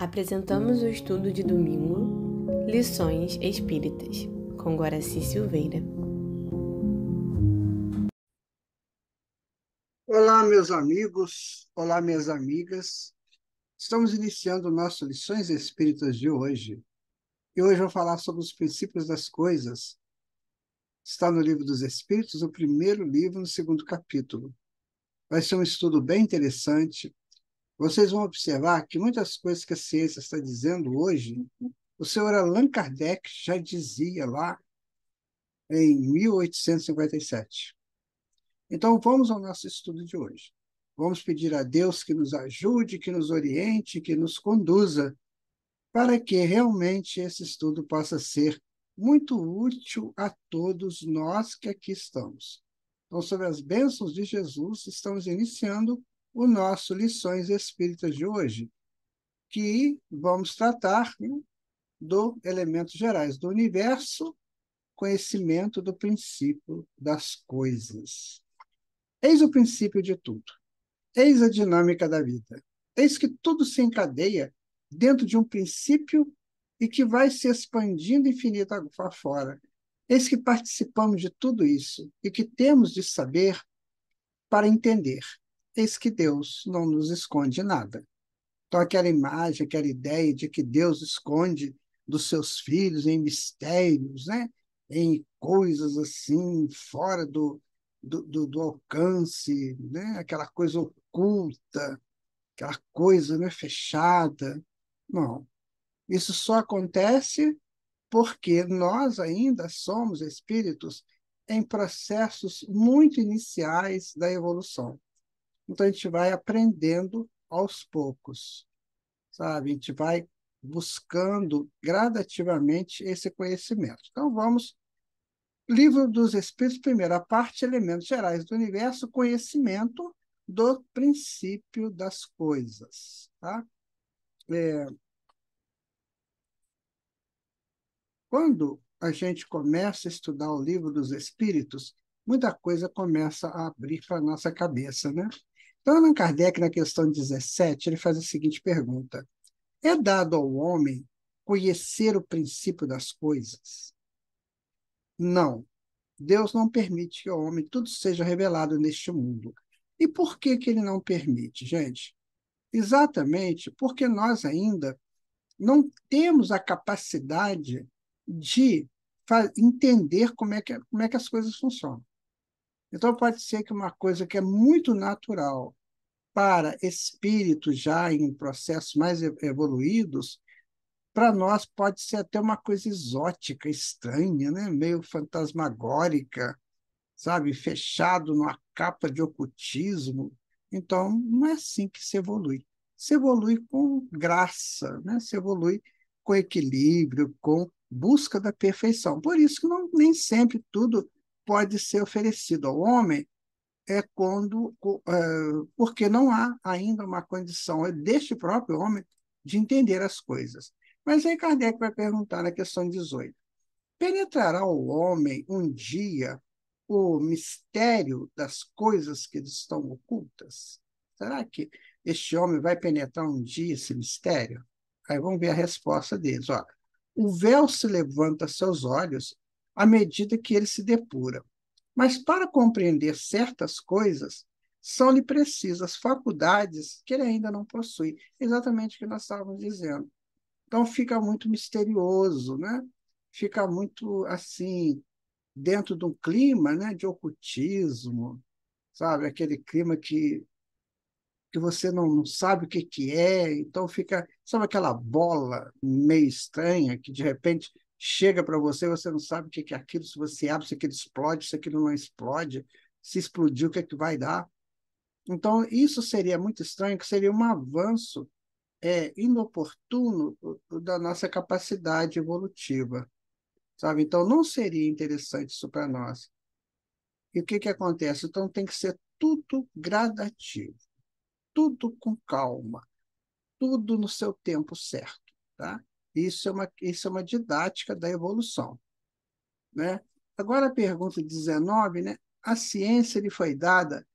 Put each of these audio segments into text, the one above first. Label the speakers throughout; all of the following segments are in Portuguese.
Speaker 1: Apresentamos o estudo de domingo, Lições Espíritas, com Guaraci Silveira.
Speaker 2: Olá, meus amigos, olá, minhas amigas. Estamos iniciando o nosso Lições Espíritas de hoje. E hoje eu vou falar sobre os princípios das coisas. Está no Livro dos Espíritos, o primeiro livro, no segundo capítulo. Vai ser um estudo bem interessante. Vocês vão observar que muitas coisas que a ciência está dizendo hoje, o senhor Allan Kardec já dizia lá em 1857. Então, vamos ao nosso estudo de hoje. Vamos pedir a Deus que nos ajude, que nos oriente, que nos conduza, para que realmente esse estudo possa ser muito útil a todos nós que aqui estamos. Então, sobre as bênçãos de Jesus, estamos iniciando o nosso Lições Espíritas de hoje, que vamos tratar, né, do elementos gerais do universo, conhecimento do princípio das coisas. Eis o princípio de tudo. Eis a dinâmica da vida. Eis que tudo se encadeia dentro de um princípio e que vai se expandindo infinito afora. Eis que participamos de tudo isso e que temos de saber para entender. Eis que Deus não nos esconde nada. Então, aquela imagem, aquela ideia de que Deus esconde dos seus filhos em mistérios, né? Em coisas assim, fora do alcance, né? Aquela coisa oculta, aquela coisa, né, fechada. Não. Isso só acontece porque nós ainda somos espíritos em processos muito iniciais da evolução. Então, a gente vai aprendendo aos poucos, sabe? A gente vai buscando gradativamente esse conhecimento. Então, vamos. Livro dos Espíritos, primeira parte, elementos gerais do universo, conhecimento do princípio das coisas. Tá? Quando a gente começa a estudar o Livro dos Espíritos, muita coisa começa a abrir para a nossa cabeça, né? Então, Allan Kardec, na questão 17, ele faz a seguinte pergunta: é dado ao homem conhecer o princípio das coisas? Não. Deus não permite que ao homem tudo seja revelado neste mundo. E por que que ele não permite, gente? Exatamente porque nós ainda não temos a capacidade de entender como é que as coisas funcionam. Então, pode ser que uma coisa que é muito natural para espíritos já em processos mais evoluídos, para nós pode ser até uma coisa exótica, estranha, né? Meio fantasmagórica, sabe? Fechado numa capa de ocultismo. Então, não é assim que se evolui. Se evolui com graça, né? Se evolui com equilíbrio, com busca da perfeição. Por isso que não, nem sempre tudo pode ser oferecido ao homem, porque não há ainda uma condição deste próprio homem de entender as coisas. Mas aí Kardec vai perguntar na questão 18: penetrará o homem um dia o mistério das coisas que estão ocultas? Será que este homem vai penetrar um dia esse mistério? Aí vamos ver a resposta deles. Ó, o véu se levanta a seus olhos à medida que ele se depura. Mas para compreender certas coisas, são-lhe precisas faculdades que ele ainda não possui. Exatamente o que nós estávamos dizendo. Então fica muito misterioso, né? Fica muito assim, dentro de um clima, né, de ocultismo, sabe? Aquele clima que você não sabe o que, que é, então fica, sabe aquela bola meio estranha que de repente chega para você e você não sabe o que, que é aquilo, se você abre, se aquilo explode, se aquilo não explode, se explodir, o que, é que vai dar. Então, isso seria muito estranho, que seria um avanço inoportuno da nossa capacidade evolutiva, sabe? Então, não seria interessante isso para nós. E o que que acontece? Então, tem que ser tudo gradativo, tudo com calma, tudo no seu tempo certo, tá? Isso é uma didática da evolução, né? Agora, a pergunta 19, né? A ciência lhe foi dada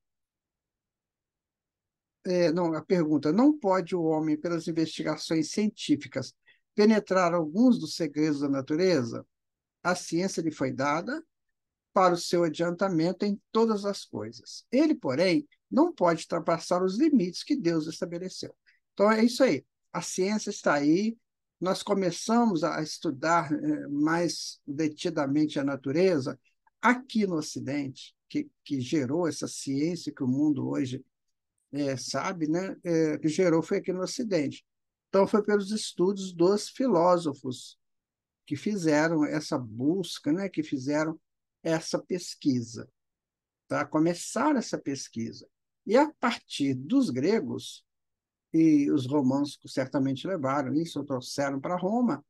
Speaker 2: não, a pergunta, não pode o homem, pelas investigações científicas, penetrar alguns dos segredos da natureza? A ciência lhe foi dada para o seu adiantamento em todas as coisas. Ele, porém, não pode ultrapassar os limites que Deus estabeleceu. Então, é isso aí. A ciência está aí. Nós começamos a estudar mais detidamente a natureza aqui no Ocidente, que gerou essa ciência que o mundo hoje sabe, né? Que gerou foi aqui no Ocidente. Então, foi pelos estudos dos filósofos que fizeram essa busca, né? Que fizeram essa pesquisa, tá? Começaram essa pesquisa. E a partir dos gregos, e os romanos certamente levaram isso, trouxeram para Roma,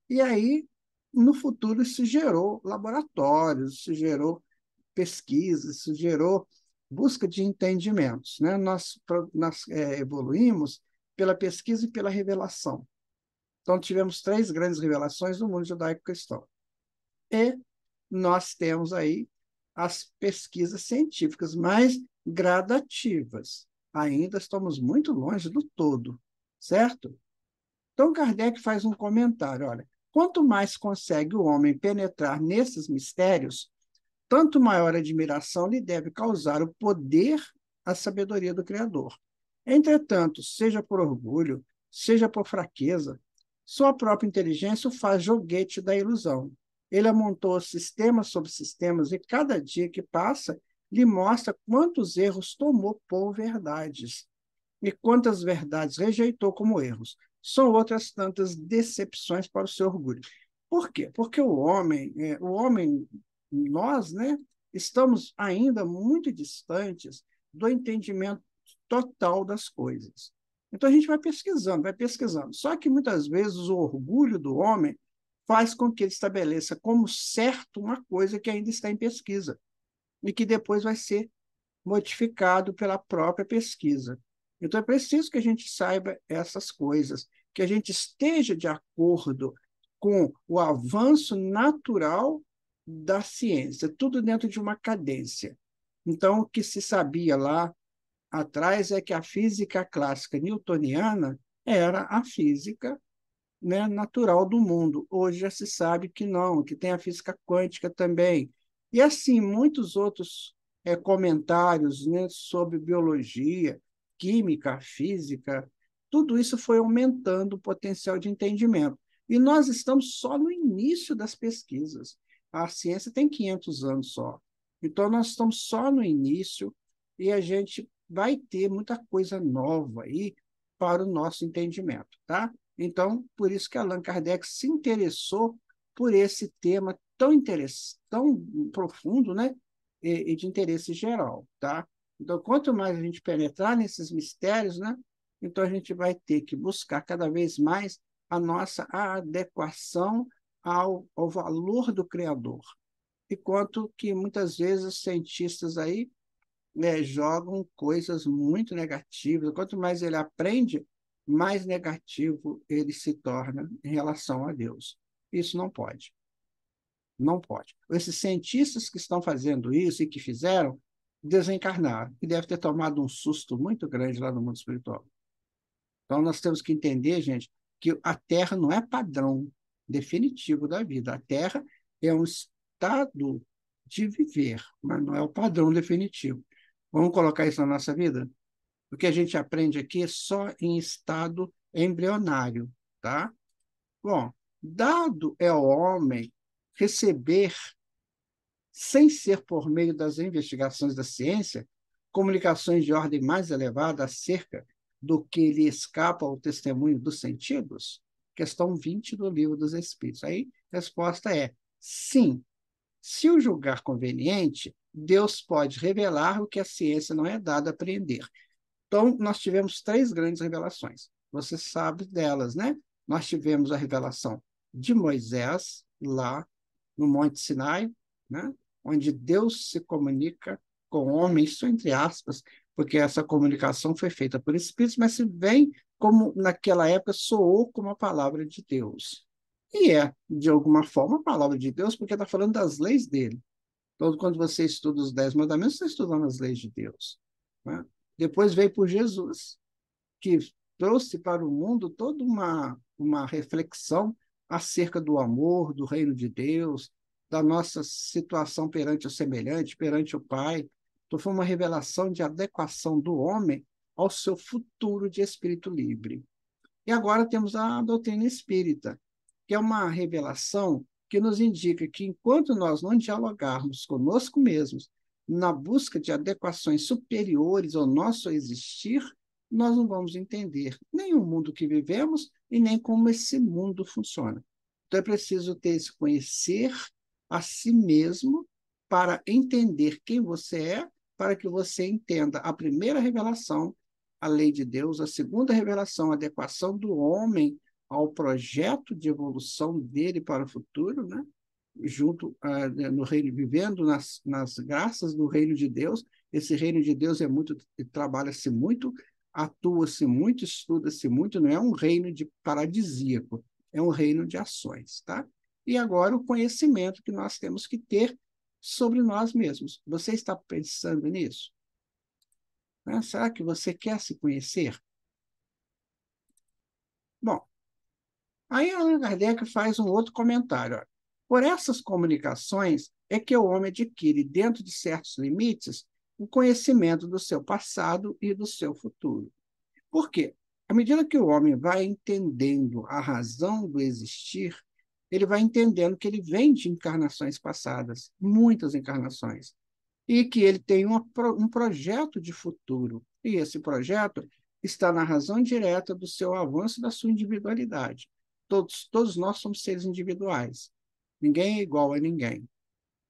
Speaker 2: e aí, no futuro, isso gerou laboratórios, isso gerou pesquisas, isso gerou busca de entendimentos, né? Nós evoluímos pela pesquisa e pela revelação. Então, tivemos três grandes revelações no mundo judaico-cristão. E nós temos aí as pesquisas científicas mais gradativas. Ainda estamos muito longe do todo, certo? Então, Kardec faz um comentário, olha, quanto mais consegue o homem penetrar nesses mistérios, tanto maior admiração lhe deve causar o poder, a sabedoria do Criador. Entretanto, seja por orgulho, seja por fraqueza, sua própria inteligência o faz joguete da ilusão. Ele amontou sistemas sobre sistemas e cada dia que passa lhe mostra quantos erros tomou por verdades e quantas verdades rejeitou como erros. São outras tantas decepções para o seu orgulho. Por quê? Porque o homem, nós, né, estamos ainda muito distantes do entendimento total das coisas. Então a gente vai pesquisando, vai pesquisando. Só que muitas vezes o orgulho do homem faz com que ele estabeleça como certo uma coisa que ainda está em pesquisa e que depois vai ser modificado pela própria pesquisa. Então, é preciso que a gente saiba essas coisas, que a gente esteja de acordo com o avanço natural da ciência, tudo dentro de uma cadência. Então, o que se sabia lá atrás é que a física clássica newtoniana era a física, né, natural do mundo. Hoje já se sabe que não, que tem a física quântica também. E assim, muitos outros comentários, né, sobre biologia, química, física, tudo isso foi aumentando o potencial de entendimento. E nós estamos só no início das pesquisas. A ciência tem 500 anos só. Então, nós estamos só no início e a gente vai ter muita coisa nova aí para o nosso entendimento, tá? Então, por isso que Allan Kardec se interessou por esse tema tão profundo, né? E de interesse geral, tá? Então, quanto mais a gente penetrar nesses mistérios, né? Então, a gente vai ter que buscar cada vez mais a nossa adequação ao valor do Criador. E quanto que muitas vezes os cientistas aí, né, jogam coisas muito negativas. Quanto mais ele aprende, mais negativo ele se torna em relação a Deus. Isso não pode. Não pode. Esses cientistas que estão fazendo isso e que fizeram, desencarnaram, e deve ter tomado um susto muito grande lá no mundo espiritual. Então, nós temos que entender, gente, que a Terra não é padrão definitivo da vida. A Terra é um estado de viver, mas não é o padrão definitivo. Vamos colocar isso na nossa vida? O que a gente aprende aqui é só em estado embrionário, tá? Bom, dado é ao homem receber, sem ser por meio das investigações da ciência, comunicações de ordem mais elevada acerca do que lhe escapa ao testemunho dos sentidos? Questão 20 do Livro dos Espíritos. Aí, a resposta é sim. Se o julgar conveniente, Deus pode revelar o que a ciência não é dada a apreender. Então, nós tivemos três grandes revelações. Você sabe delas, né? Nós tivemos a revelação de Moisés, lá no Monte Sinai, né? Onde Deus se comunica com o homem, isso entre aspas, porque essa comunicação foi feita por Espíritos, mas se vem como, naquela época, soou como a palavra de Deus. E é, de alguma forma, a palavra de Deus, porque está falando das leis dele. Então, quando você estuda os 10 mandamentos, você está estudando as leis de Deus, né? Depois veio por Jesus, que trouxe para o mundo toda uma reflexão acerca do amor, do reino de Deus, da nossa situação perante o semelhante, perante o Pai. Então, foi uma revelação de adequação do homem ao seu futuro de espírito livre. E agora temos a doutrina espírita, que é uma revelação que nos indica que, enquanto nós não dialogarmos conosco mesmos, na busca de adequações superiores ao nosso existir, nós não vamos entender nem o mundo que vivemos e nem como esse mundo funciona. Então, é preciso ter esse conhecer a si mesmo para entender quem você é, para que você entenda a primeira revelação, a lei de Deus, a segunda revelação, a adequação do homem ao projeto de evolução dele para o futuro, né? Junto no reino, vivendo nas graças do reino de Deus. Esse reino de Deus é muito, trabalha-se muito, atua-se muito, estuda-se muito, não é um reino de paradisíaco, é um reino de ações, tá? E agora o conhecimento que nós temos que ter sobre nós mesmos. Você está pensando nisso? Né? Será que você quer se conhecer? Bom, aí Allan Kardec faz um outro comentário. Olha. Por essas comunicações é que o homem adquire, dentro de certos limites, o conhecimento do seu passado e do seu futuro. Por quê? À medida que o homem vai entendendo a razão do existir, ele vai entendendo que ele vem de encarnações passadas, muitas encarnações, e que ele tem um projeto de futuro. E esse projeto está na razão direta do seu avanço da sua individualidade. Todos nós somos seres individuais. Ninguém é igual a ninguém.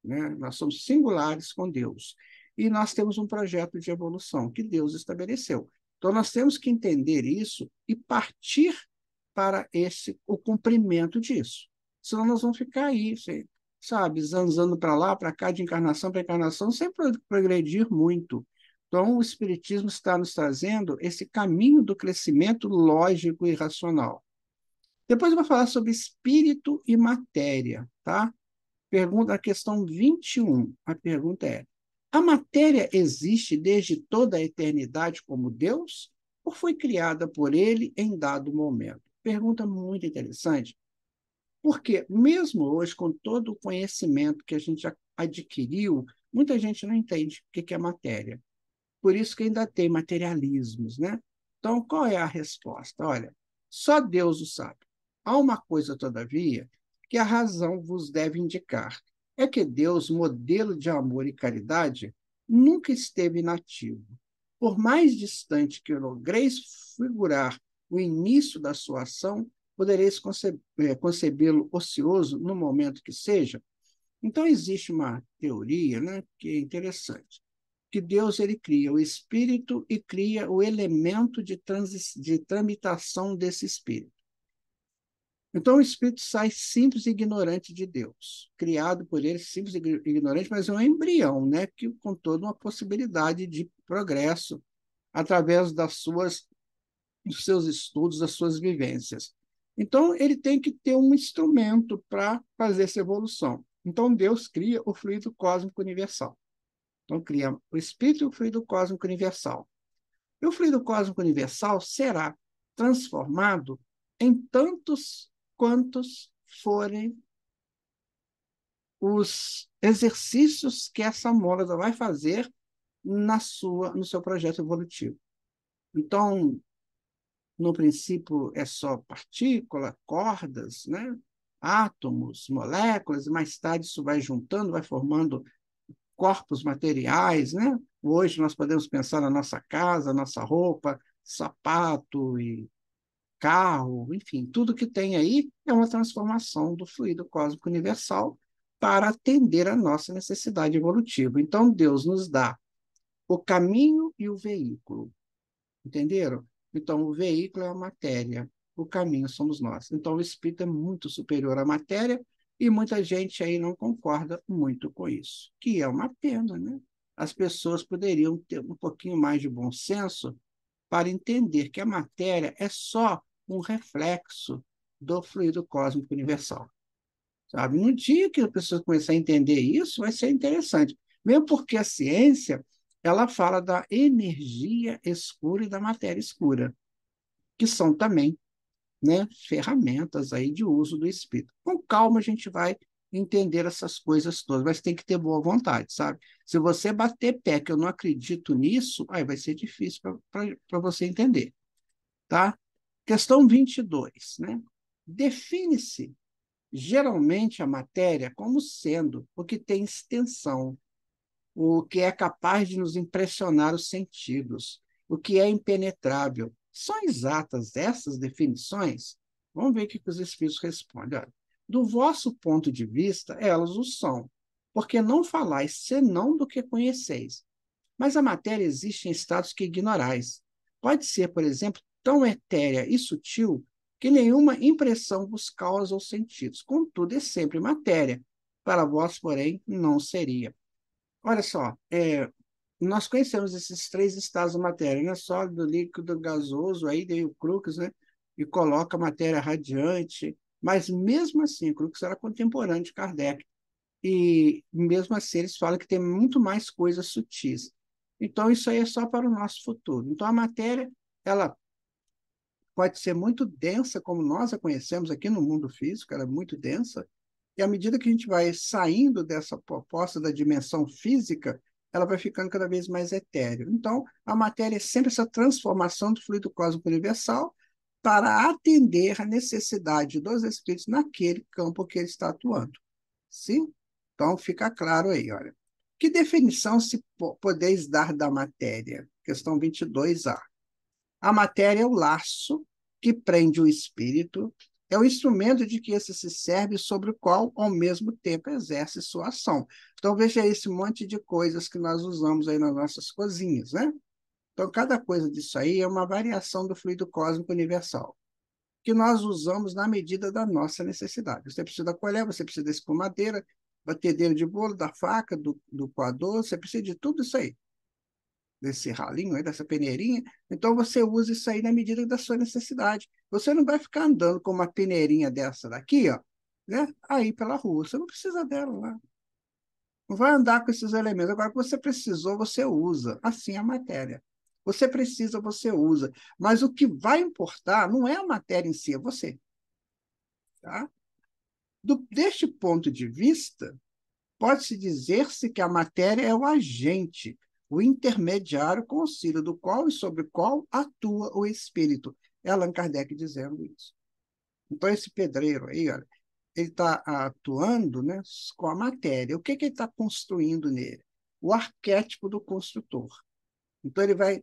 Speaker 2: Né? Nós somos singulares com Deus. E nós temos um projeto de evolução que Deus estabeleceu. Então, nós temos que entender isso e partir para o cumprimento disso. Senão, nós vamos ficar aí, sabe, zanzando para lá, para cá, de encarnação para encarnação, sem progredir muito. Então, o Espiritismo está nos trazendo esse caminho do crescimento lógico e racional. Depois eu vou falar sobre espírito e matéria, tá? Pergunta a questão 21. A pergunta é: a matéria existe desde toda a eternidade como Deus ou foi criada por ele em dado momento? Pergunta muito interessante, porque mesmo hoje, com todo o conhecimento que a gente adquiriu, muita gente não entende o que é matéria. Por isso que ainda tem materialismos, né? Então, qual é a resposta? Olha, só Deus o sabe. Há uma coisa, todavia, que a razão vos deve indicar. É que Deus, modelo de amor e caridade, nunca esteve inativo. Por mais distante que logreis figurar o início da sua ação, podereis concebê-lo ocioso no momento que seja. Então, existe uma teoria, né, que é interessante, que Deus ele cria o espírito e cria o elemento de tramitação desse espírito. Então, o espírito sai simples e ignorante de Deus, criado por ele, simples e ignorante, mas é um embrião, né, que, com toda uma possibilidade de progresso através dos seus estudos, das suas vivências. Então, ele tem que ter um instrumento para fazer essa evolução. Então, Deus cria o fluido cósmico universal. Então, cria o espírito e o fluido cósmico universal. E o fluido cósmico universal será transformado em tantos quantos forem os exercícios que essa mônada vai fazer no seu projeto evolutivo. Então, no princípio, é só partícula, cordas, né? Átomos, moléculas, e mais tarde isso vai juntando, vai formando corpos materiais, né? Hoje nós podemos pensar na nossa casa, nossa roupa, sapato e carro, enfim, tudo que tem aí é uma transformação do fluido cósmico universal para atender a nossa necessidade evolutiva. Então, Deus nos dá o caminho e o veículo, entenderam? Então, o veículo é a matéria, o caminho somos nós. Então, o espírito é muito superior à matéria e muita gente aí não concorda muito com isso, que é uma pena, né? As pessoas poderiam ter um pouquinho mais de bom senso para entender que a matéria é só um reflexo do fluido cósmico universal. Sabe? No dia que a pessoa começar a entender isso, vai ser interessante. Mesmo porque a ciência ela fala da energia escura e da matéria escura, que são também, né, ferramentas aí de uso do espírito. Com calma a gente vai entender essas coisas todas, mas tem que ter boa vontade, sabe? Se você bater pé que eu não acredito nisso, aí vai ser difícil para você entender, tá? Questão 22, né? Define-se geralmente a matéria como sendo o que tem extensão, o que é capaz de nos impressionar os sentidos, o que é impenetrável. São exatas essas definições? Vamos ver o que os Espíritos respondem. Olha, do vosso ponto de vista, elas o são, porque não falais senão do que conheceis. Mas a matéria existe em estados que ignorais. Pode ser, por exemplo, tão etérea e sutil que nenhuma impressão vos causa os sentidos. Contudo, é sempre matéria. Para vós, porém, não seria. Olha só, nós conhecemos esses três estados da matéria, né? Sólido, líquido, gasoso, aí tem o Crookes, né? E coloca a matéria radiante, mas mesmo assim, o Crookes era contemporâneo de Kardec, e mesmo assim eles falam que tem muito mais coisas sutis. Então, isso aí é só para o nosso futuro. Então, a matéria, ela pode ser muito densa, como nós a conhecemos aqui no mundo físico, ela é muito densa, e à medida que a gente vai saindo dessa proposta da dimensão física, ela vai ficando cada vez mais etéreo. Então, a matéria é sempre essa transformação do fluido cósmico universal para atender à necessidade dos espíritos naquele campo que ele está atuando. Sim? Então, fica claro aí, olha. Que definição se podeis dar da matéria? Questão 22A. A matéria é o laço que prende o espírito, é o instrumento de que esse se serve, sobre o qual, ao mesmo tempo, exerce sua ação. Então, veja esse monte de coisas que nós usamos aí nas nossas cozinhas, né? Então, cada coisa disso aí é uma variação do fluido cósmico universal, que nós usamos na medida da nossa necessidade. Você precisa da colher, você precisa da escumadeira, batedeira de bolo, da faca, do coador, você precisa de tudo isso aí, desse ralinho aí, dessa peneirinha. Então, você usa isso aí na medida da sua necessidade. Você não vai ficar andando com uma peneirinha dessa daqui, ó, né? Aí pela rua. Você não precisa dela lá. Não vai andar com esses elementos. Agora, o que você precisou, você usa. Assim é a matéria. Você precisa, você usa. Mas o que vai importar não é a matéria em si, é você. Tá? Deste ponto de vista, pode-se dizer-se que a matéria é o agente, o intermediário com o auxílio do qual e sobre o qual atua o espírito. É Allan Kardec dizendo isso. Então, esse pedreiro aí, olha, ele está atuando, né, com a matéria. O que, que ele está construindo nele? O arquétipo do construtor. Então, ele vai,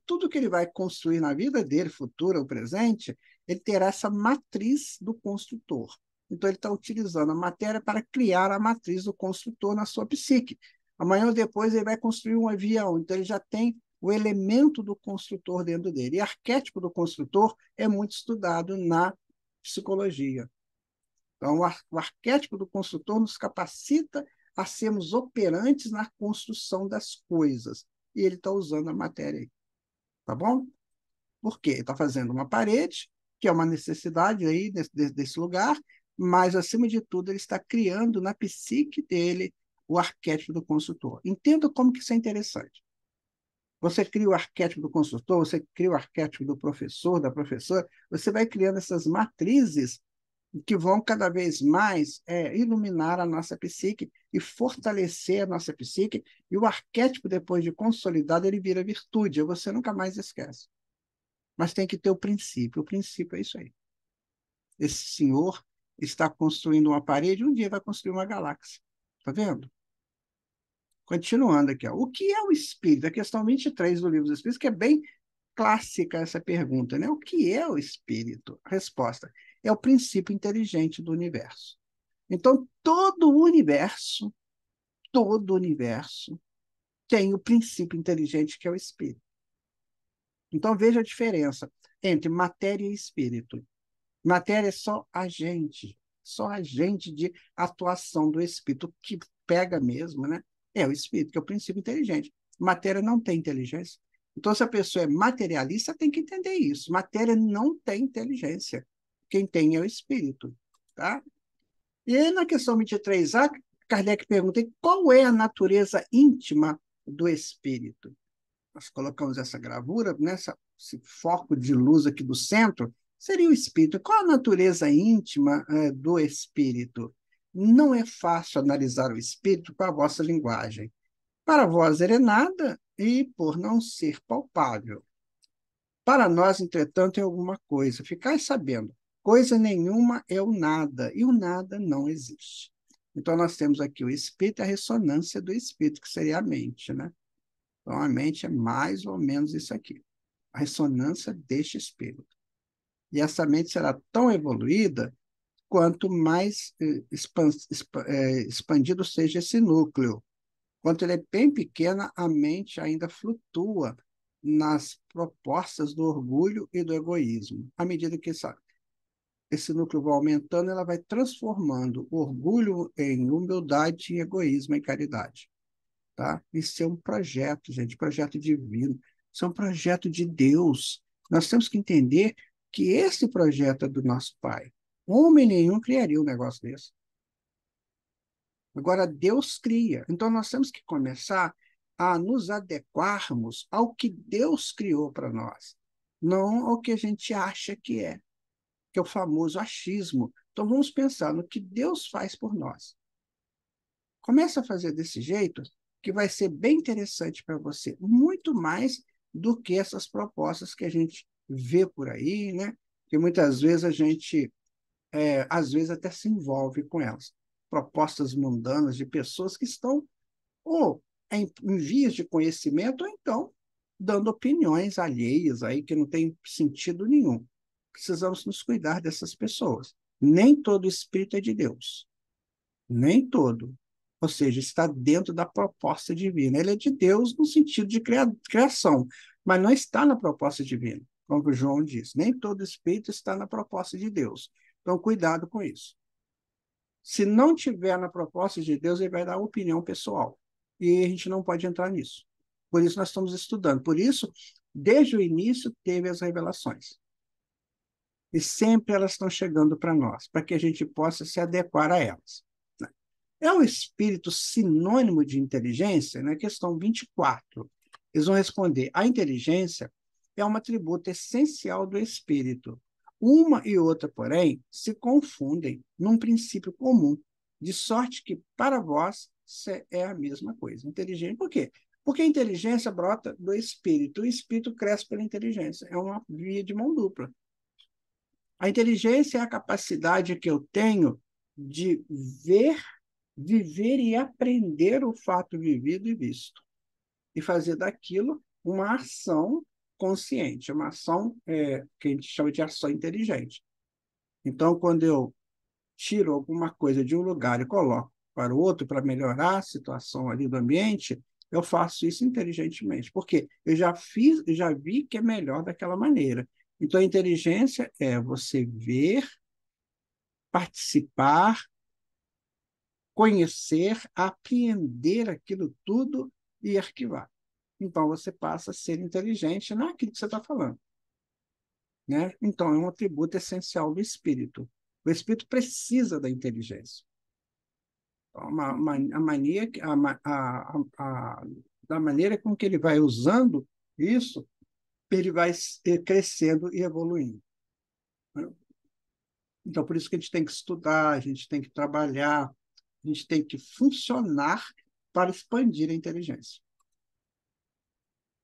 Speaker 2: tudo que ele vai construir na vida dele, futura ou presente, ele terá essa matriz do construtor. Então, ele está utilizando a matéria para criar a matriz do construtor na sua psique. Amanhã ou depois ele vai construir um avião, então ele já tem o elemento do construtor dentro dele. E arquétipo do construtor é muito estudado na psicologia. Então, o arquétipo do construtor nos capacita a sermos operantes na construção das coisas. E ele está usando a matéria aí, tá bom? Por quê? Ele está fazendo uma parede, que é uma necessidade aí desse lugar, mas, acima de tudo, ele está criando na psique dele o arquétipo do construtor. Entenda como que isso é interessante. Você cria o arquétipo do construtor, você cria o arquétipo do professor, da professora, você vai criando essas matrizes que vão cada vez mais iluminar a nossa psique e fortalecer a nossa psique, e o arquétipo, depois de consolidado, ele vira virtude, você nunca mais esquece. Mas tem que ter o princípio é isso aí. Esse senhor está construindo uma parede, um dia vai construir uma galáxia. Está vendo? Continuando aqui, ó. O que é o espírito? A questão 23 do livro dos Espíritos, que é bem clássica essa pergunta, né? O que é o espírito? A resposta é o princípio inteligente do universo. Então, todo o universo tem o princípio inteligente que é o espírito. Então, veja a diferença entre matéria e espírito. Matéria é só agente de atuação do espírito. O que pega mesmo, né? É o espírito, que é o princípio inteligente. Matéria não tem inteligência. Então, se a pessoa é materialista, tem que entender isso. Matéria não tem inteligência. Quem tem é o espírito. Tá? E aí, na questão 23A, Kardec pergunta qual é a natureza íntima do espírito. Nós colocamos essa gravura, esse foco de luz aqui do centro, seria o espírito. Qual a natureza íntima do espírito? Não é fácil analisar o espírito com a vossa linguagem. Para vós ele é nada, e por não ser palpável. Para nós, entretanto, é alguma coisa. Ficai sabendo, coisa nenhuma é o nada, e o nada não existe. Então, nós temos aqui o espírito, a ressonância do espírito, que seria a mente, né? Então, a mente é mais ou menos isso aqui, a ressonância deste espírito. E essa mente será tão evoluída quanto mais expandido seja esse núcleo. Quando ele é bem pequena, a mente ainda flutua nas propostas do orgulho e do egoísmo. À medida que esse núcleo vai aumentando, ela vai transformando o orgulho em humildade e egoísmo em caridade. Tá? Isso é um projeto, gente, projeto divino. Isso é um projeto de Deus. Nós temos que entender que esse projeto é do nosso Pai. Homem nenhum criaria um negócio desse. Agora, Deus cria. Então, nós temos que começar a nos adequarmos ao que Deus criou para nós, não ao que a gente acha que é o famoso achismo. Então, vamos pensar no que Deus faz por nós. Começa a fazer desse jeito, que vai ser bem interessante para você, muito mais do que essas propostas que a gente vê por aí, né? Que muitas vezes a gente, às vezes, até se envolve com elas. Propostas mundanas de pessoas que estão ou em vias de conhecimento, ou então dando opiniões alheias aí que não tem sentido nenhum. Precisamos nos cuidar dessas pessoas. Nem todo espírito é de Deus. Nem todo. Ou seja, está dentro da proposta divina. Ele é de Deus no sentido de criação, mas não está na proposta divina, como o João diz. Nem todo espírito está na proposta de Deus. Então, cuidado com isso. Se não tiver na proposta de Deus, ele vai dar opinião pessoal. E a gente não pode entrar nisso. Por isso, nós estamos estudando. Por isso, desde o início, teve as revelações. E sempre elas estão chegando para nós, para que a gente possa se adequar a elas. É o espírito sinônimo de inteligência? Na questão 24, eles vão responder: a inteligência é um atributo essencial do espírito. Uma e outra, porém, se confundem num princípio comum, de sorte que, para vós, é a mesma coisa. Inteligente, por quê? Porque a inteligência brota do espírito. O espírito cresce pela inteligência. É uma via de mão dupla. A inteligência é a capacidade que eu tenho de ver, viver e aprender o fato vivido e visto. E fazer daquilo uma ação consciente, uma ação que a gente chama de ação inteligente. Então, quando eu tiro alguma coisa de um lugar e coloco para o outro para melhorar a situação ali do ambiente, eu faço isso inteligentemente, porque eu já vi que é melhor daquela maneira. Então, a inteligência é você ver, participar, conhecer, apreender aquilo tudo e arquivar. Então, você passa a ser inteligente naquilo que você está falando. Né? Então, é um atributo essencial do espírito. O espírito precisa da inteligência. Então, da maneira com que ele vai usando isso, ele vai crescendo e evoluindo. Né? Então, por isso que a gente tem que estudar, a gente tem que trabalhar, a gente tem que funcionar para expandir a inteligência.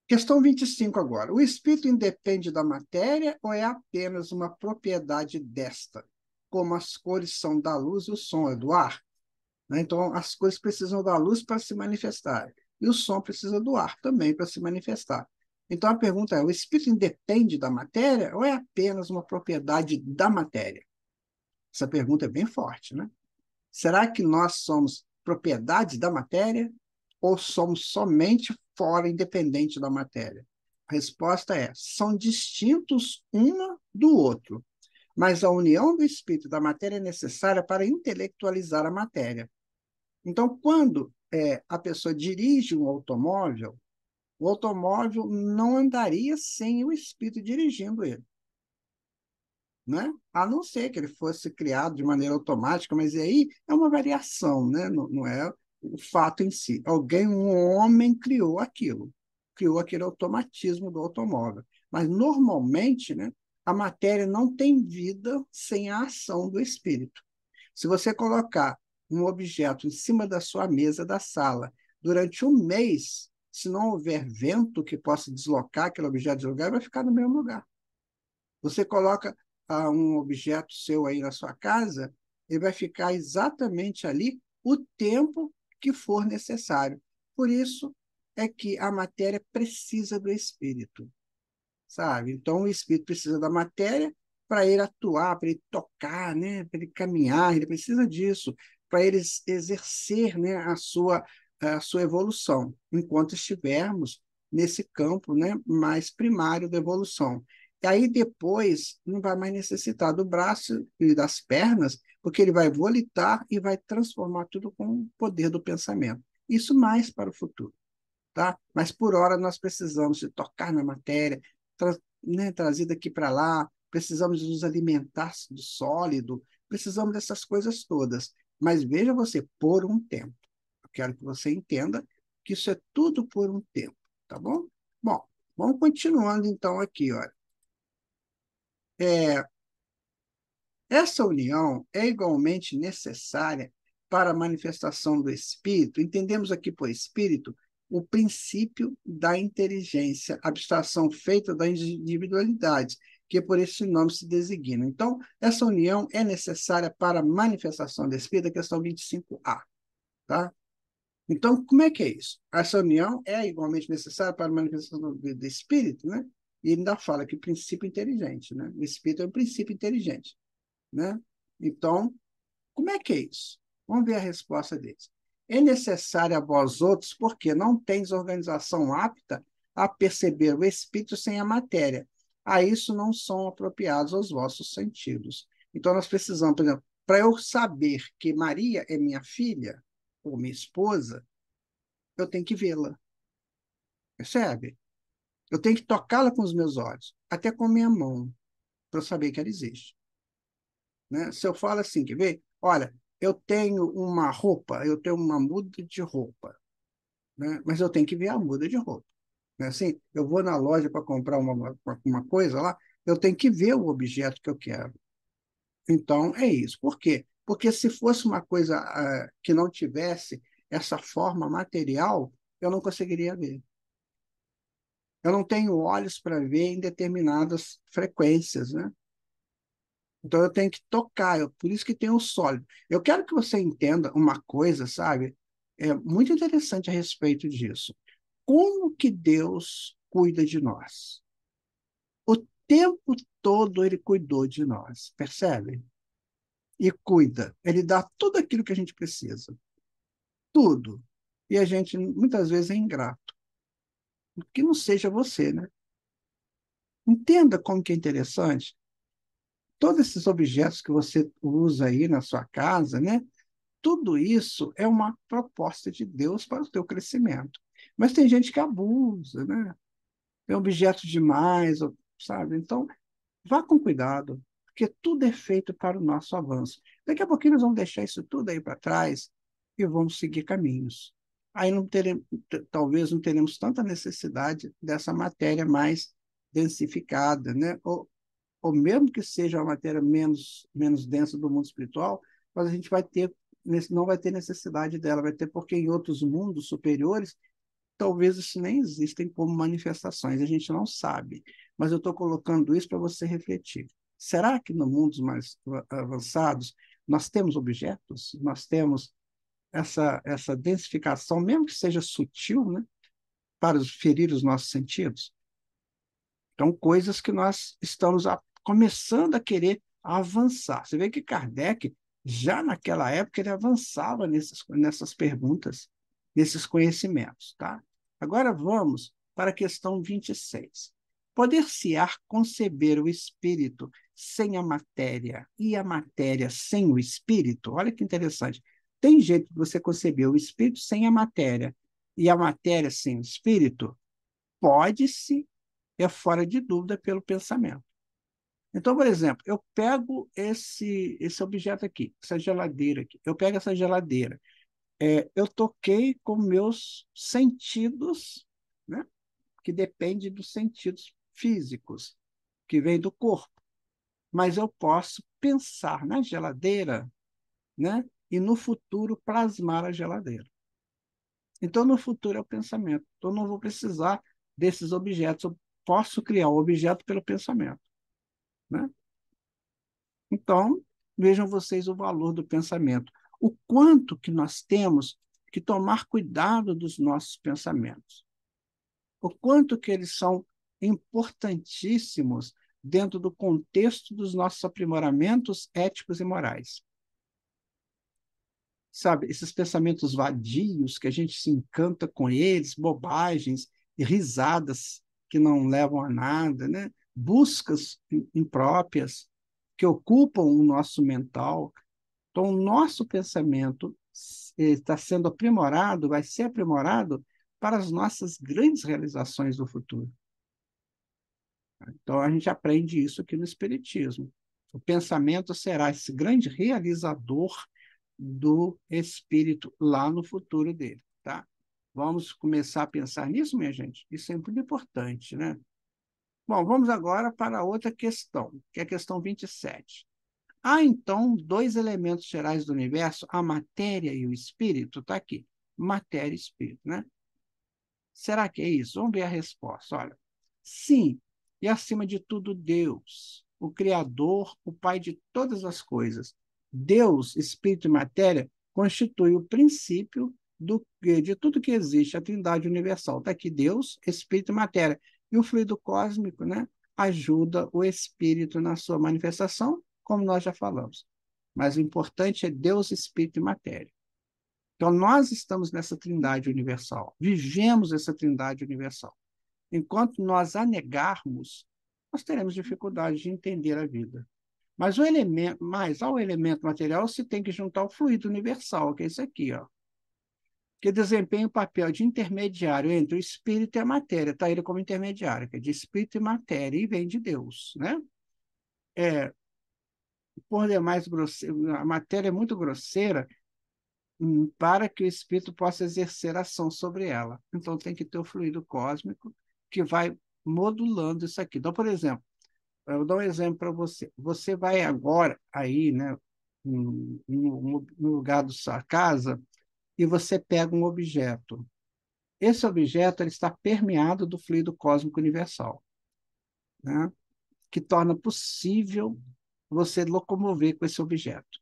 Speaker 2: Questão 25 agora. O espírito independe da matéria ou é apenas uma propriedade desta? Como as cores são da luz e o som é do ar? Né? Então, as cores precisam da luz para se manifestar. E o som precisa do ar também para se manifestar. Então, a pergunta é: o espírito independe da matéria ou é apenas uma propriedade da matéria? Essa pergunta é bem forte, né? Será que nós somos propriedade da matéria ou somos somente fora, independente da matéria? A resposta é: são distintos um do outro, mas a união do espírito e da matéria é necessária para intelectualizar a matéria. Então, quando a pessoa dirige um automóvel, o automóvel não andaria sem o espírito dirigindo ele. Né? A não ser que ele fosse criado de maneira automática, mas aí é uma variação, né? Não é o fato em si. Um homem criou aquele automatismo do automóvel. Mas, normalmente, né, a matéria não tem vida sem a ação do espírito. Se você colocar um objeto em cima da sua mesa da sala durante um mês, se não houver vento que possa deslocar aquele objeto de lugar, vai ficar no mesmo lugar. Você coloca um objeto seu aí na sua casa, ele vai ficar exatamente ali o tempo que for necessário. Por isso é que a matéria precisa do espírito, sabe? Então, o espírito precisa da matéria para ele atuar, para ele tocar, né? Para ele caminhar, ele precisa disso, para ele exercer, né, a sua evolução, enquanto estivermos nesse campo, né, mais primário da evolução. E aí, depois, não vai mais necessitar do braço e das pernas, porque ele vai volitar e vai transformar tudo com o poder do pensamento. Isso mais para o futuro. Tá? Mas por hora nós precisamos de tocar na matéria, né, trazer daqui para lá, precisamos de nos alimentar do sólido, precisamos dessas coisas todas. Mas veja você, por um tempo. Eu quero que você entenda que isso é tudo por um tempo, tá bom? Bom, vamos continuando então aqui, olha. Essa união é igualmente necessária para a manifestação do espírito. Entendemos aqui por espírito o princípio da inteligência, abstração feita da individualidade, que por esse nome se designa. Então, essa união é necessária para a manifestação do espírito, a questão 25A. Tá? Então, como é que é isso? Essa união é igualmente necessária para a manifestação do espírito, né? E ele ainda fala que o princípio inteligente, né? O espírito é um princípio inteligente, né? Então, como é que é isso? Vamos ver a resposta deles. É necessário a vós outros, porque não tens organização apta a perceber o espírito sem a matéria. A isso não são apropriados os vossos sentidos. Então, nós precisamos, por exemplo, para eu saber que Maria é minha filha, ou minha esposa, eu tenho que vê-la. Percebe? Eu tenho que tocá-la com os meus olhos, até com a minha mão, para eu saber que ela existe. Né? Se eu falo assim, quer ver? Olha, eu tenho uma roupa, eu tenho uma muda de roupa, né? Mas eu tenho que ver a muda de roupa. Né? Assim, eu vou na loja para comprar uma coisa lá, eu tenho que ver o objeto que eu quero. Então, é isso. Por quê? Porque se fosse uma coisa que não tivesse essa forma material, eu não conseguiria ver. Eu não tenho olhos para ver em determinadas frequências, né? Então eu tenho que tocar, por isso que tem o sólido. Eu quero que você entenda uma coisa, sabe? É muito interessante a respeito disso. Como que Deus cuida de nós? O tempo todo ele cuidou de nós, percebe? E cuida. Ele dá tudo aquilo que a gente precisa. Tudo. E a gente muitas vezes é ingrato. Que não seja você, né? Entenda como que é interessante. Todos esses objetos que você usa aí na sua casa, né? Tudo isso é uma proposta de Deus para o teu crescimento. Mas tem gente que abusa, né? Tem objetos demais, sabe? Então, vá com cuidado, porque tudo é feito para o nosso avanço. Daqui a pouquinho nós vamos deixar isso tudo aí para trás e vamos seguir caminhos. Aí não teremos, talvez não teremos tanta necessidade dessa matéria mais densificada, né? Ou mesmo que seja uma matéria menos densa do mundo espiritual, mas a gente vai ter, não vai ter necessidade dela, vai ter porque em outros mundos superiores, talvez isso nem existem como manifestações, a gente não sabe. Mas eu estou colocando isso para você refletir. Será que no mundos mais avançados nós temos objetos? Nós temos essa densificação, mesmo que seja sutil, né, para ferir os nossos sentidos? Então, coisas que nós estamos começando a querer avançar. Você vê que Kardec, já naquela época, ele avançava nessas perguntas, nesses conhecimentos. Tá? Agora vamos para a questão 26. Poder-se-á conceber o espírito sem a matéria e a matéria sem o espírito? Olha que interessante. Tem jeito de você conceber o espírito sem a matéria e a matéria sem o espírito? Pode-se, é fora de dúvida pelo pensamento. Então, por exemplo, eu pego esse objeto aqui, essa geladeira aqui. Eu pego essa geladeira. eu toquei com meus sentidos, né? Que depende dos sentidos físicos, que vem do corpo. Mas eu posso pensar na geladeira, né? E no futuro plasmar a geladeira. Então, no futuro é o pensamento. Então, eu não vou precisar desses objetos. Eu posso criar o objeto pelo pensamento, né? Então, vejam vocês o valor do pensamento. O quanto que nós temos que tomar cuidado dos nossos pensamentos. O quanto que eles são importantíssimos dentro do contexto dos nossos aprimoramentos éticos e morais. Sabe, esses pensamentos vadios que a gente se encanta com eles, bobagens e risadas que não levam a nada, né? Buscas impróprias que ocupam o nosso mental. Então, o nosso pensamento está sendo aprimorado, vai ser aprimorado para as nossas grandes realizações do futuro. Então, a gente aprende isso aqui no Espiritismo. O pensamento será esse grande realizador do espírito lá no futuro dele, tá? Vamos começar a pensar nisso, minha gente? Isso é muito importante, né? Bom, vamos agora para outra questão, que é a questão 27. Há, então, dois elementos gerais do universo, a matéria e o espírito. Está aqui, matéria e espírito, né? Será que é isso? Vamos ver a resposta. Olha, sim, e acima de tudo, Deus, o Criador, o Pai de todas as coisas. Deus, espírito e matéria, constitui o princípio de tudo que existe, a Trindade universal. Está aqui Deus, espírito e matéria. E o fluido cósmico, né, ajuda o espírito na sua manifestação, como nós já falamos. Mas o importante é Deus, espírito e matéria. Então, nós estamos nessa trindade universal, vivemos essa trindade universal. Enquanto nós a negarmos, nós teremos dificuldade de entender a vida. Mas ao elemento material se tem que juntar o fluido universal, que é isso aqui, ó, que desempenha o papel de intermediário entre o espírito e a matéria. Está ele como intermediário, que é de espírito e matéria, e vem de Deus, né? É, por demais, a matéria é muito grosseira, para que o espírito possa exercer ação sobre ela. Então, tem que ter o fluido cósmico que vai modulando isso aqui. Então, por exemplo, eu vou dar um exemplo para você. Você vai agora aí, né, no lugar da sua casa, e você pega um objeto. Esse objeto ele está permeado do fluido cósmico universal, né, que torna possível você locomover com esse objeto.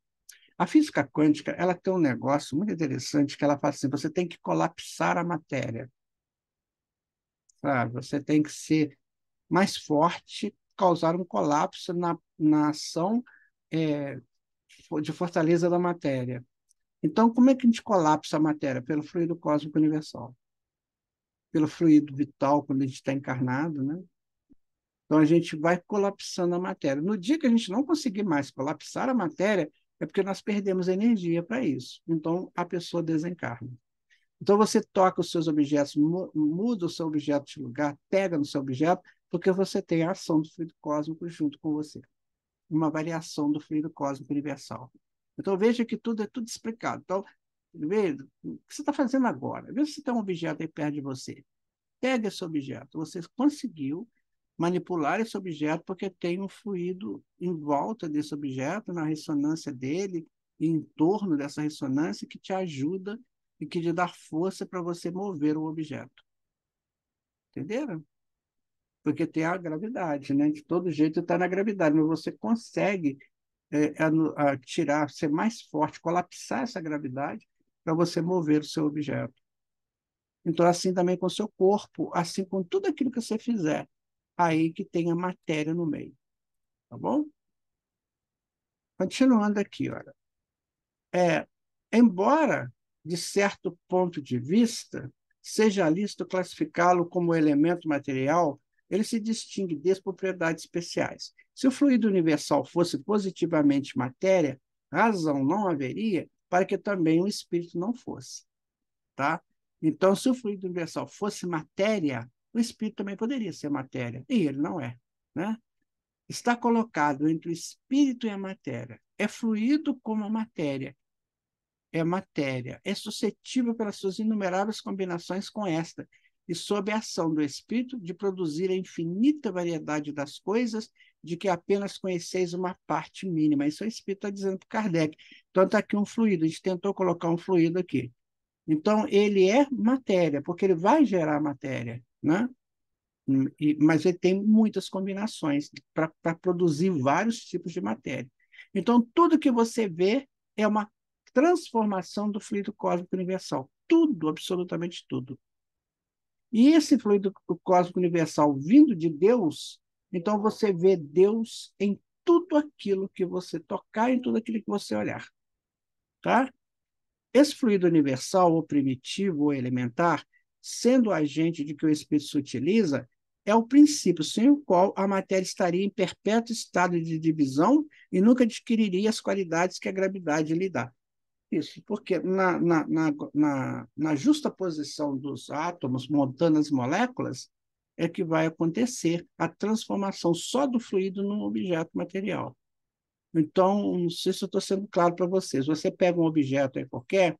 Speaker 2: A física quântica, ela tem um negócio muito interessante que ela fala assim, você tem que colapsar a matéria, sabe? Você tem que ser mais forte, causar um colapso na ação é, de fortaleza da matéria. Então, como é que a gente colapsa a matéria? Pelo fluido cósmico universal, pelo fluido vital, quando a gente está encarnado, né? Então, a gente vai colapsando a matéria. No dia que a gente não conseguir mais colapsar a matéria, é porque nós perdemos energia para isso. Então, a pessoa desencarna. Então, você toca os seus objetos, muda o seu objeto de lugar, pega no seu objeto, porque você tem a ação do fluido cósmico junto com você. Uma variação do fluido cósmico universal. Então, veja que tudo é tudo explicado. Então, veja, o que você está fazendo agora? Veja se tem um objeto aí perto de você. Pega esse objeto. Você conseguiu manipular esse objeto porque tem um fluido em volta desse objeto, na ressonância dele, e em torno dessa ressonância, que te ajuda e que te dá força para você mover o objeto. Entenderam? Porque tem a gravidade, né? De todo jeito está na gravidade, mas você consegue tirar, ser mais forte, colapsar essa gravidade para você mover o seu objeto. Então, assim também com o seu corpo, assim com tudo aquilo que você fizer, aí que tem a matéria no meio, tá bom? Continuando aqui, olha. Embora, de certo ponto de vista, seja lícito classificá-lo como elemento material, ele se distingue de propriedades especiais. Se o fluido universal fosse positivamente matéria, razão não haveria para que também o espírito não fosse, tá? Então, se o fluido universal fosse matéria, o espírito também poderia ser matéria, e ele não é, né? Está colocado entre o espírito e a matéria. É fluido como a matéria, é matéria, é suscetível pelas suas inumeráveis combinações com esta, e sob a ação do Espírito de produzir a infinita variedade das coisas, de que apenas conheceis uma parte mínima. Isso o Espírito está dizendo para Kardec. Então, está aqui um fluido, a gente tentou colocar um fluido aqui. Então, ele é matéria, porque ele vai gerar matéria, né? Mas ele tem muitas combinações para produzir vários tipos de matéria. Então, tudo que você vê é uma transformação do fluido cósmico universal. Tudo, absolutamente tudo. E esse fluido cósmico universal vindo de Deus, então você vê Deus em tudo aquilo que você tocar, em tudo aquilo que você olhar. Tá? Esse fluido universal, ou primitivo, ou elementar, sendo o agente de que o espírito se utiliza, é o princípio sem o qual a matéria estaria em perpétuo estado de divisão e nunca adquiriria as qualidades que a gravidade lhe dá. Isso, porque na justa posição dos átomos montando as moléculas é que vai acontecer a transformação só do fluido num objeto material. Então, não sei se eu estou sendo claro para vocês. Você pega um objeto aí qualquer,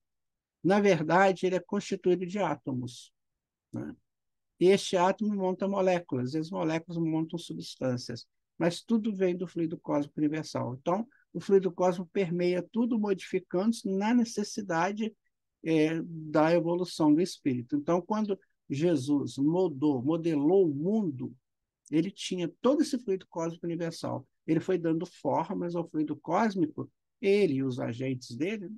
Speaker 2: na verdade, ele é constituído de átomos, né? E este átomo monta moléculas, e as moléculas montam substâncias, mas tudo vem do fluido cósmico universal. Então, o fluido cósmico permeia tudo, modificando-se na necessidade da evolução do espírito. Então, quando Jesus modelou o mundo, ele tinha todo esse fluido cósmico universal. Ele foi dando formas ao fluido cósmico, ele e os agentes dele,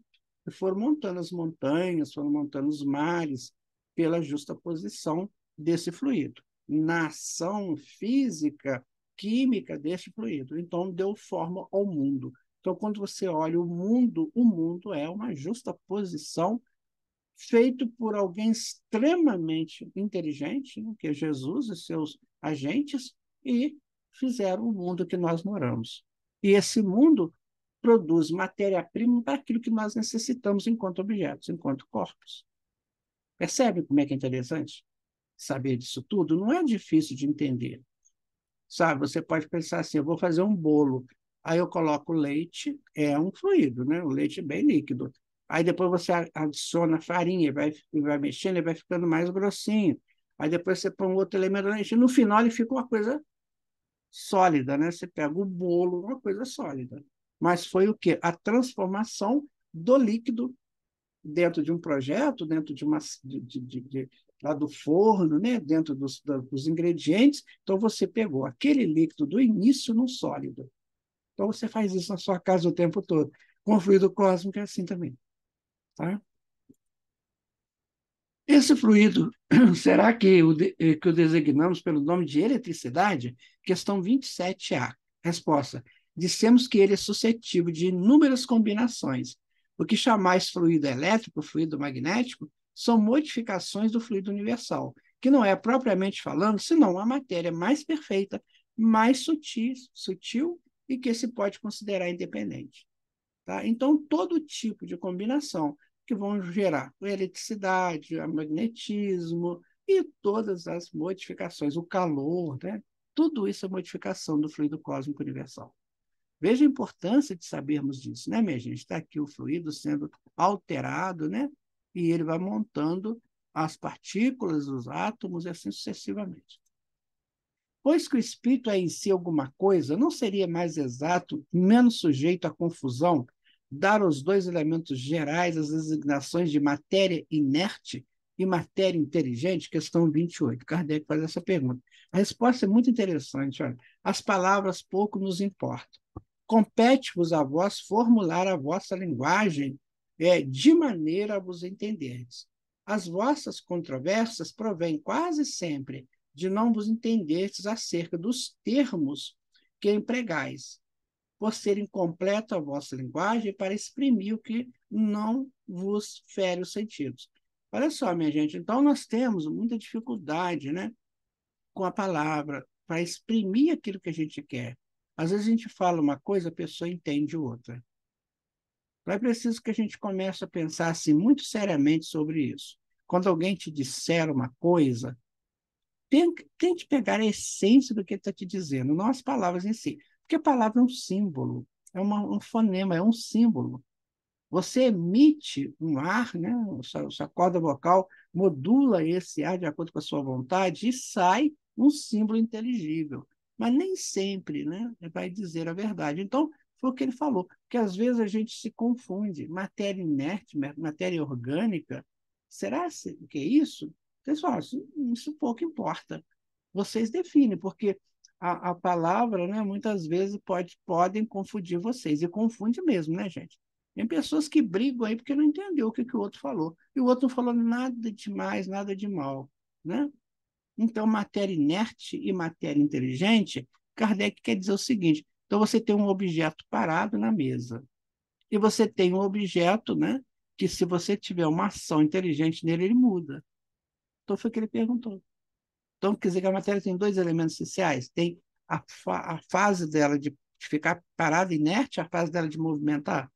Speaker 2: e foram montando as montanhas, foram montando os mares, pela justa posição desse fluido, na ação física, química deste fluido. Então, deu forma ao mundo. Então, quando você olha o mundo é uma justa posição feito por alguém extremamente inteligente, né, que é Jesus e seus agentes, e fizeram o mundo que nós moramos. E esse mundo produz matéria-prima para aquilo que nós necessitamos enquanto objetos, enquanto corpos. Percebe como é que é interessante saber disso tudo? Não é difícil de entender. Sabe, você pode pensar assim, eu vou fazer um bolo, aí eu coloco leite, é um fluido, né? O leite é bem líquido. Aí depois você adiciona farinha, vai mexendo, e vai ficando mais grossinho. Aí depois você põe um outro elemento, no final ele fica uma coisa sólida, né? Você pega o bolo, uma coisa sólida. Mas foi o quê? A transformação do líquido dentro de um projeto, dentro de uma lá do forno, né? Dentro dos ingredientes. Então você pegou aquele líquido do início no sólido. Então você faz isso na sua casa o tempo todo. Com o fluido cósmico é assim também, tá? Esse fluido, será que o designamos pelo nome de eletricidade? Questão 27A. Resposta. Dissemos que ele é suscetível de inúmeras combinações. O que chamais fluido elétrico, fluido magnético, são modificações do fluido universal, que não é, propriamente falando, senão a matéria mais perfeita, mais sutil e que se pode considerar independente. Tá? Então, todo tipo de combinação que vão gerar a eletricidade, o magnetismo e todas as modificações, o calor, né? Tudo isso é modificação do fluido cósmico universal. Veja a importância de sabermos disso, né, minha gente? Está aqui o fluido sendo alterado, né? E ele vai montando as partículas, os átomos, e assim sucessivamente. Pois que o espírito é em si alguma coisa, não seria mais exato, menos sujeito à confusão, dar aos dois elementos gerais as designações de matéria inerte e matéria inteligente? Questão 28. Kardec faz essa pergunta. A resposta é muito interessante. Olha. As palavras pouco nos importam. Compete-vos a vós formular a vossa linguagem de maneira a vos entenderdes. As vossas controvérsias provêm quase sempre de não vos entenderdes acerca dos termos que empregais, por ser incompleta a vossa linguagem para exprimir o que não vos fere os sentidos. Olha só, minha gente, então nós temos muita dificuldade, né, com a palavra para exprimir aquilo que a gente quer. Às vezes a gente fala uma coisa, a pessoa entende outra. Então é preciso que a gente comece a pensar assim, muito seriamente sobre isso. Quando alguém te disser uma coisa, tente pegar a essência do que ele está te dizendo, não as palavras em si. Porque a palavra é um símbolo, um fonema, é um símbolo. Você emite um ar, né? Sua corda vocal modula esse ar de acordo com a sua vontade e sai um símbolo inteligível. Mas nem sempre, né, vai dizer a verdade. Então, foi o que ele falou, que às vezes a gente se confunde. Matéria inerte, matéria orgânica, será que é isso? Pessoal, isso pouco importa. Vocês definem, porque a palavra, né, muitas vezes podem confundir vocês, e confunde mesmo, né, gente? Tem pessoas que brigam aí porque não entendeu o que o outro falou. E o outro não falou nada de mais, nada de mal, né? Então, matéria inerte e matéria inteligente, Kardec quer dizer o seguinte: então você tem um objeto parado na mesa, e você tem um objeto, né, que se você tiver uma ação inteligente nele, ele muda. Então, foi o que ele perguntou. Então, quer dizer que a matéria tem dois elementos essenciais: tem a fase dela de ficar parada, inerte, a fase dela de movimentar.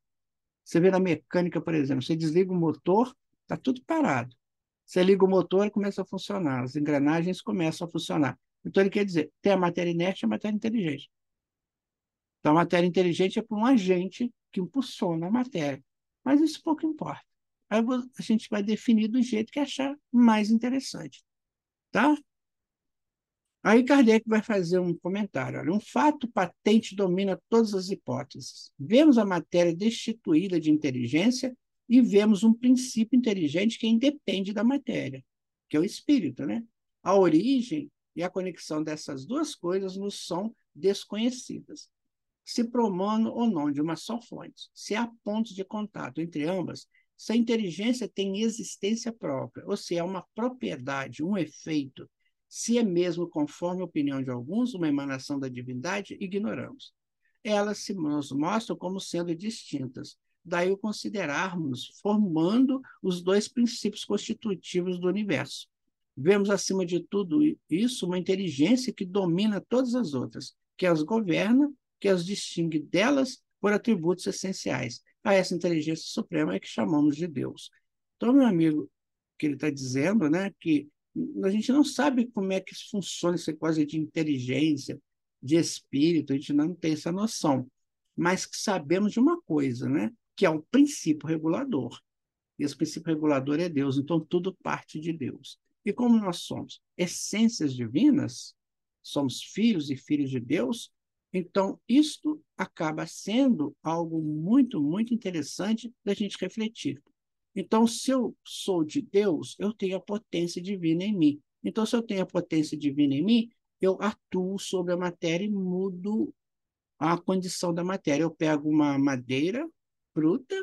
Speaker 2: Você vê na mecânica, por exemplo, você desliga o motor, está tudo parado. Você liga o motor e começa a funcionar, as engrenagens começam a funcionar. Então, ele quer dizer, tem a matéria inerte e a matéria inteligente. Então, a matéria inteligente é para um agente que impulsiona a matéria. Mas isso pouco importa. Aí a gente vai definir do jeito que achar mais interessante. Tá? Aí Kardec vai fazer um comentário. Olha, um fato patente domina todas as hipóteses. Vemos a matéria destituída de inteligência e vemos um princípio inteligente que independe da matéria, que é o espírito, né? A origem e a conexão dessas duas coisas nos são desconhecidas. Se promano ou não de uma só fonte, se há pontos de contato entre ambas, se a inteligência tem existência própria, ou se é uma propriedade, um efeito, se é mesmo, conforme a opinião de alguns, uma emanação da divindade, ignoramos. Elas se nos mostram como sendo distintas. Daí o considerarmos formando os dois princípios constitutivos do universo. Vemos, acima de tudo isso, uma inteligência que domina todas as outras, que as governa, que as distingue delas por atributos essenciais. A essa inteligência suprema é que chamamos de Deus. Então, meu amigo, que ele está dizendo, né, que a gente não sabe como é que funciona essa coisa de inteligência, de espírito, a gente não tem essa noção, mas que sabemos de uma coisa, né, que é o princípio regulador. E esse princípio regulador é Deus, então tudo parte de Deus. E como nós somos essências divinas, somos filhos e filhos de Deus, então isto acaba sendo algo muito, muito interessante da gente refletir. Então, se eu sou de Deus, eu tenho a potência divina em mim. Então, se eu tenho a potência divina em mim, eu atuo sobre a matéria e mudo a condição da matéria. Eu pego uma madeira bruta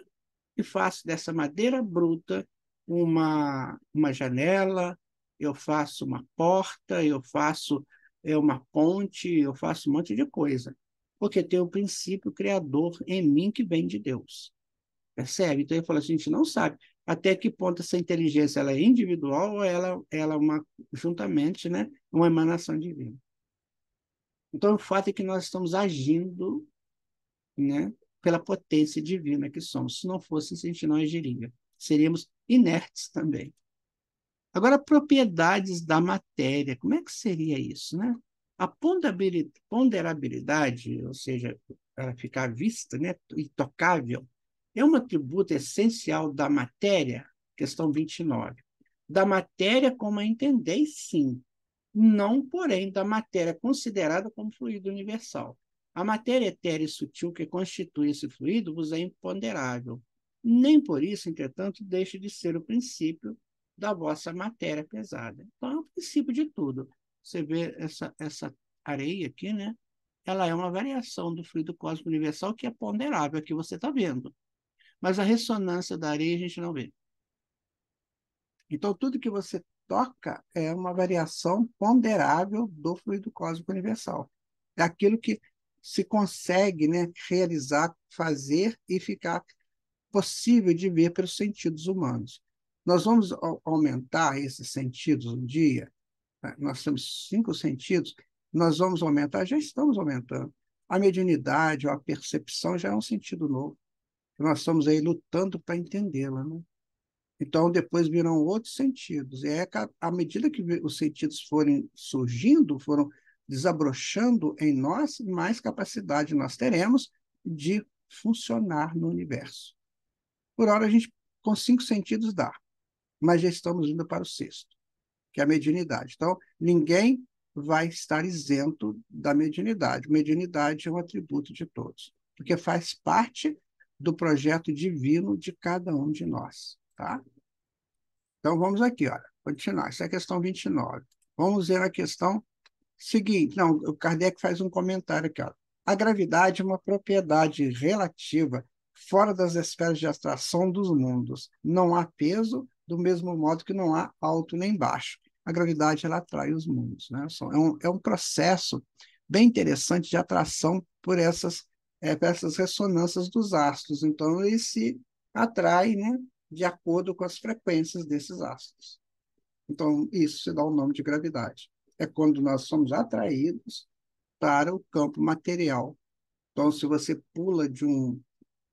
Speaker 2: e faço dessa madeira bruta uma janela, eu faço uma porta, eu faço uma ponte, eu faço um monte de coisa. Porque tem o princípio criador em mim que vem de Deus. Percebe? Então ele fala assim, a gente não sabe até que ponto essa inteligência ela é individual ou ela é uma, juntamente, né, uma emanação divina. Então o fato é que nós estamos agindo, né, pela potência divina que somos. Se não fosse, a gente não agiria. Seríamos inertes também. Agora, propriedades da matéria, como é que seria isso, né? A ponderabilidade, ou seja, ela ficar vista, né, e tocável, é um atributo essencial da matéria, questão 29. Da matéria como a entendeis, sim, não, porém, da matéria considerada como fluido universal. A matéria etérea e sutil que constitui esse fluido vos é imponderável. Nem por isso, entretanto, deixa de ser o princípio da vossa matéria pesada. Então, é o princípio de tudo. Você vê essa areia aqui, né? Ela é uma variação do fluido cósmico universal que é ponderável, aqui você está vendo. Mas a ressonância da areia a gente não vê. Então, tudo que você toca é uma variação ponderável do fluido cósmico universal. É aquilo que se consegue, né, realizar, fazer e ficar possível de ver pelos sentidos humanos. Nós vamos aumentar esses sentidos um dia, né? Nós temos 5 sentidos, nós vamos aumentar, já estamos aumentando. A mediunidade ou a percepção já é um sentido novo. Nós estamos aí lutando para entendê-la, né? Então, depois virão outros sentidos. E é à medida que os sentidos forem surgindo, foram desabrochando em nós, mais capacidade nós teremos de funcionar no universo. Por hora, a gente, com 5 sentidos, dá, mas já estamos indo para o sexto, que é a mediunidade. Então, ninguém vai estar isento da mediunidade. Mediunidade é um atributo de todos, porque faz parte do projeto divino de cada um de nós, tá? Então, vamos aqui, olha, continuar. Essa é a questão 29. Vamos ver a questão seguinte. Não, o Kardec faz um comentário aqui, ó. A gravidade é uma propriedade relativa fora das esferas de atração dos mundos. Não há peso, do mesmo modo que não há alto nem baixo. A gravidade, ela atrai os mundos, né? É um processo bem interessante de atração por essas ressonâncias dos astros. Então, ele se atrai, né, de acordo com as frequências desses astros. Então, isso se dá o nome de gravidade. É quando nós somos atraídos para o campo material. Então, se você pula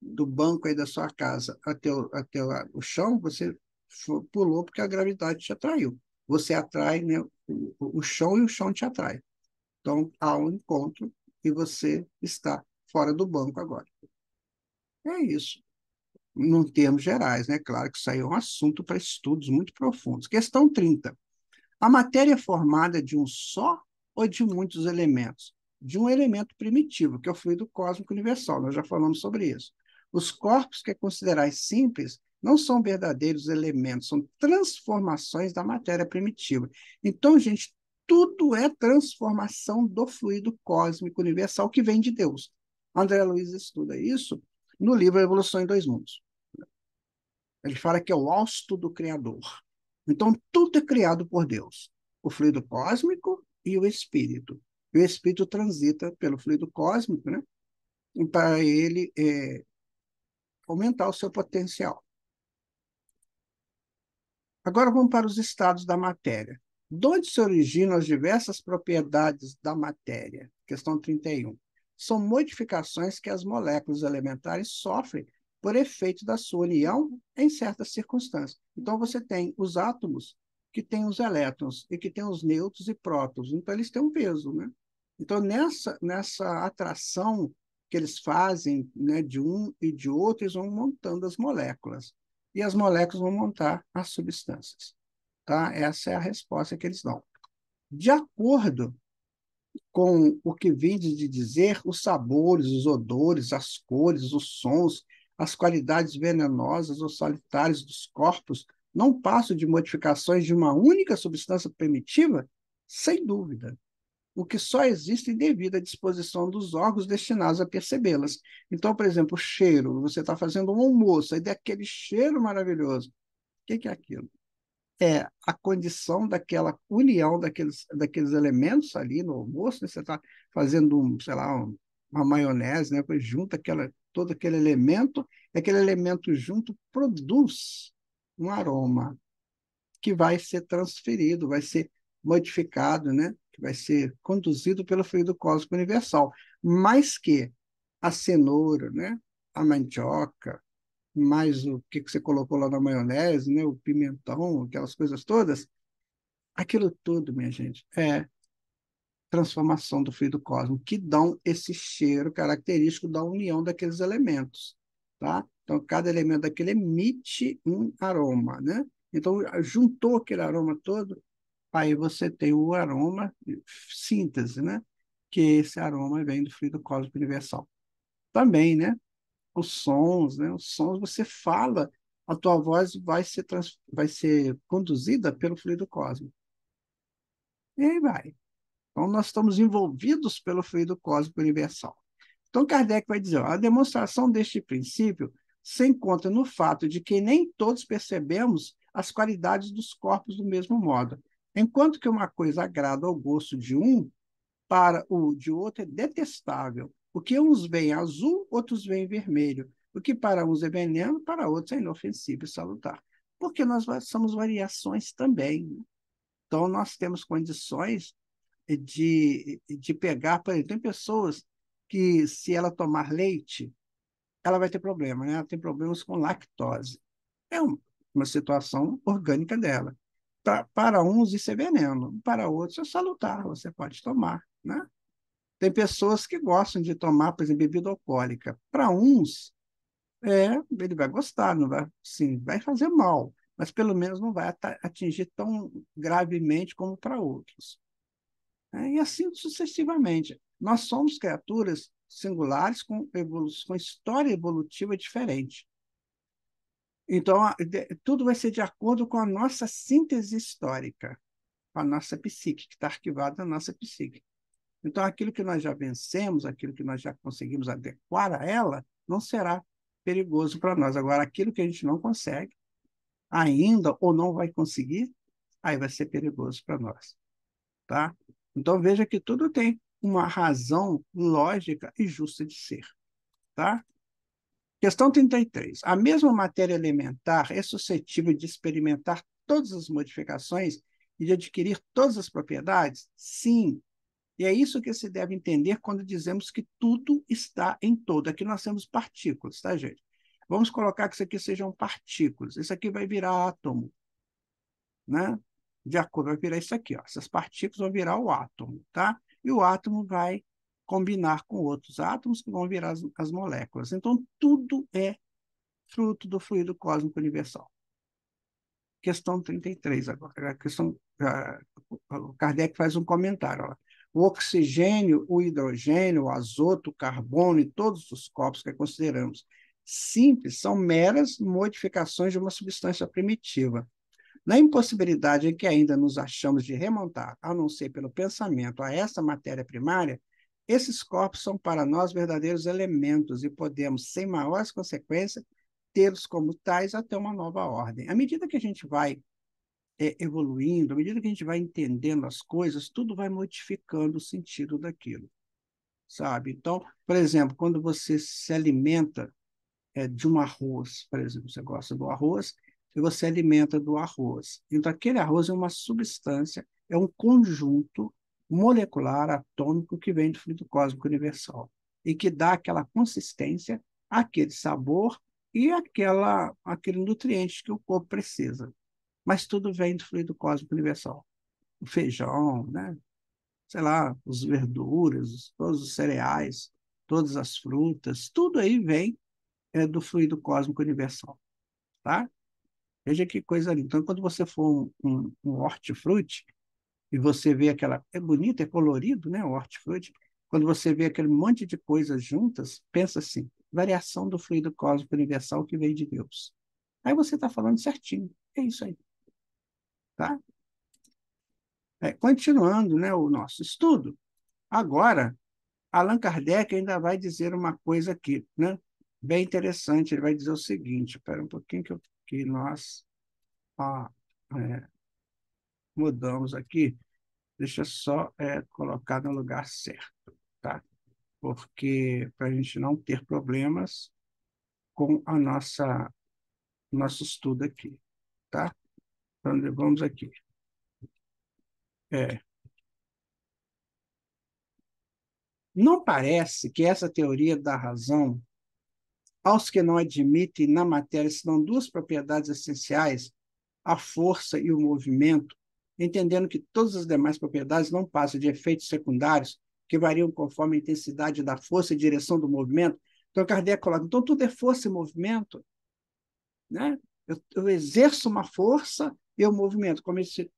Speaker 2: do banco aí da sua casa até o chão, você pulou porque a gravidade te atraiu. Você atrai, né, o chão e o chão te atrai. Então, há um encontro e você está fora do banco agora. É isso. Em termos gerais, né? Claro que isso aí é um assunto para estudos muito profundos. Questão 30. A matéria é formada de um só ou de muitos elementos? De um elemento primitivo, que é o fluido cósmico universal. Nós já falamos sobre isso. Os corpos que considerais simples não são verdadeiros elementos, são transformações da matéria primitiva. Então, gente, tudo é transformação do fluido cósmico universal que vem de Deus. André Luiz estuda isso no livro Evolução em Dois Mundos. Ele fala que é o hausto do Criador. Então, tudo é criado por Deus. O fluido cósmico e o espírito. E o espírito transita pelo fluido cósmico, né? Para ele aumentar o seu potencial. Agora vamos para os estados da matéria. De onde se originam as diversas propriedades da matéria? Questão 31. São modificações que as moléculas elementares sofrem por efeito da sua união em certas circunstâncias. Então, você tem os átomos que têm os elétrons e que têm os nêutrons e prótons. Então, eles têm um peso, né? Então, nessa atração que eles fazem, né, de um e de outro, eles vão montando as moléculas. E as moléculas vão montar as substâncias. Tá? Essa é a resposta que eles dão. De acordo com o que vim de dizer, os sabores, os odores, as cores, os sons, as qualidades venenosas ou solitárias dos corpos não passam de modificações de uma única substância primitiva? Sem dúvida. O que só existe devido à disposição dos órgãos destinados a percebê-las. Então, por exemplo, o cheiro. Você está fazendo um almoço, aí daquele cheiro maravilhoso. O que é aquilo? É a condição daquela união daqueles elementos ali no almoço, né? Você está fazendo, sei lá, uma maionese, né? Depois junta todo aquele elemento junto produz um aroma que vai ser transferido, vai ser modificado, né? Que vai ser conduzido pelo fluido cósmico universal. Mas que a cenoura, né? A mandioca, mais o que você colocou lá na maionese, né? O pimentão, aquelas coisas todas, aquilo tudo, minha gente, é transformação do fluido cósmico, que dão esse cheiro característico da união daqueles elementos, tá? Então, cada elemento daquele emite um aroma, né? Então, juntou aquele aroma todo, aí você tem o aroma síntese, né? Que esse aroma vem do fluido cósmico universal. Também, né? Os sons, né? Os sons você fala, a tua voz vai ser conduzida pelo fluido cósmico. E aí vai. Então, nós estamos envolvidos pelo fluido cósmico universal. Então, Kardec vai dizer, ó, a demonstração deste princípio se encontra no fato de que nem todos percebemos as qualidades dos corpos do mesmo modo. Enquanto que uma coisa agrada ao gosto de um, para o de outro é detestável. O que uns veem azul, outros veem vermelho. O que para uns é veneno, para outros é inofensivo e salutar. Porque nós somos variações também. Então, nós temos condições de pegar, por exemplo, tem pessoas que, se ela tomar leite, ela vai ter problema, né? Ela tem problemas com lactose. É uma situação orgânica dela. Para uns, isso é veneno, para outros, é salutar, você pode tomar, né? Tem pessoas que gostam de tomar, por exemplo, bebida alcoólica. Para uns, Ele vai gostar, não vai, sim, vai fazer mal, mas pelo menos não vai atingir tão gravemente como para outros. E assim sucessivamente. Nós somos criaturas singulares com história evolutiva diferente. Então, tudo vai ser de acordo com a nossa síntese histórica, com a nossa psique, que está arquivada na nossa psique. Então, aquilo que nós já vencemos, aquilo que nós já conseguimos adequar a ela, não será perigoso para nós. Agora, aquilo que a gente não consegue ainda ou não vai conseguir, aí vai ser perigoso para nós, tá? Então, veja que tudo tem uma razão lógica e justa de ser, tá? Questão 33. A mesma matéria elementar é suscetível de experimentar todas as modificações e de adquirir todas as propriedades? Sim. E é isso que se deve entender quando dizemos que tudo está em todo. Aqui nós temos partículas, tá, gente? Vamos colocar que isso aqui sejam partículas. Isso aqui vai virar átomo, né? De acordo, vai virar isso aqui, ó. Essas partículas vão virar o átomo, tá? E o átomo vai combinar com outros átomos que vão virar as moléculas. Então, tudo é fruto do fluido cósmico universal. Questão 33 agora. O Kardec faz um comentário. Ó. O oxigênio, o hidrogênio, o azoto, o carbono e todos os corpos que consideramos simples são meras modificações de uma substância primitiva. Na impossibilidade em que ainda nos achamos de remontar, a não ser pelo pensamento, a essa matéria primária, esses corpos são para nós verdadeiros elementos e podemos, sem maiores consequências, tê-los como tais até uma nova ordem. À medida que a gente vai evoluindo, à medida que a gente vai entendendo as coisas, tudo vai modificando o sentido daquilo, sabe? Então, por exemplo, quando você se alimenta de um arroz, por exemplo, você gosta do arroz, e você alimenta do arroz. Então, aquele arroz é uma substância, é um conjunto molecular, atômico, que vem do fluido cósmico universal, e que dá aquela consistência, aquele sabor e aquele nutriente que o corpo precisa. Mas tudo vem do fluido cósmico universal. O feijão, né? Sei lá, as verduras, todos os cereais, todas as frutas, tudo aí vem do fluido cósmico universal, tá? Veja que coisa linda. Então, quando você for um hortifruti e você vê aquela... É bonito, é colorido, né, o hortifruti. Quando você vê aquele monte de coisas juntas, pensa assim, variação do fluido cósmico universal que veio de Deus. Aí você está falando certinho. É isso aí, tá? Continuando, né, o nosso estudo, agora, Allan Kardec ainda vai dizer uma coisa aqui, né? Bem interessante. Ele vai dizer o seguinte, espera um pouquinho que nós ó, é, mudamos aqui. Deixa eu só colocar no lugar certo, tá? Porque para a gente não ter problemas com a nosso estudo aqui, tá? Então, vamos aqui. É, não parece que essa teoria da razão, aos que não admitem na matéria senão duas propriedades essenciais, a força e o movimento, entendendo que todas as demais propriedades não passam de efeitos secundários que variam conforme a intensidade da força e direção do movimento. Então, Kardec coloca, então tudo é força e movimento, né? Eu exerço uma força e o movimento, como esse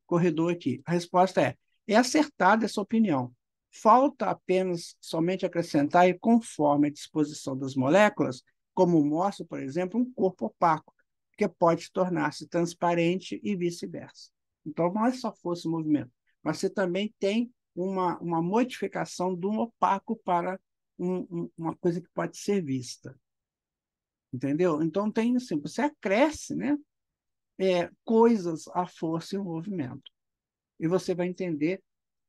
Speaker 2: corredor aqui. A resposta é acertada essa opinião. Falta apenas somente acrescentar e conforme a disposição das moléculas, como mostra, por exemplo, um corpo opaco, que pode tornar-se transparente e vice-versa. Então, não é só força e movimento, mas você também tem uma modificação do opaco para uma coisa que pode ser vista. Entendeu? Então, tem assim, você acresce, né, coisas à força e ao movimento. E você vai entender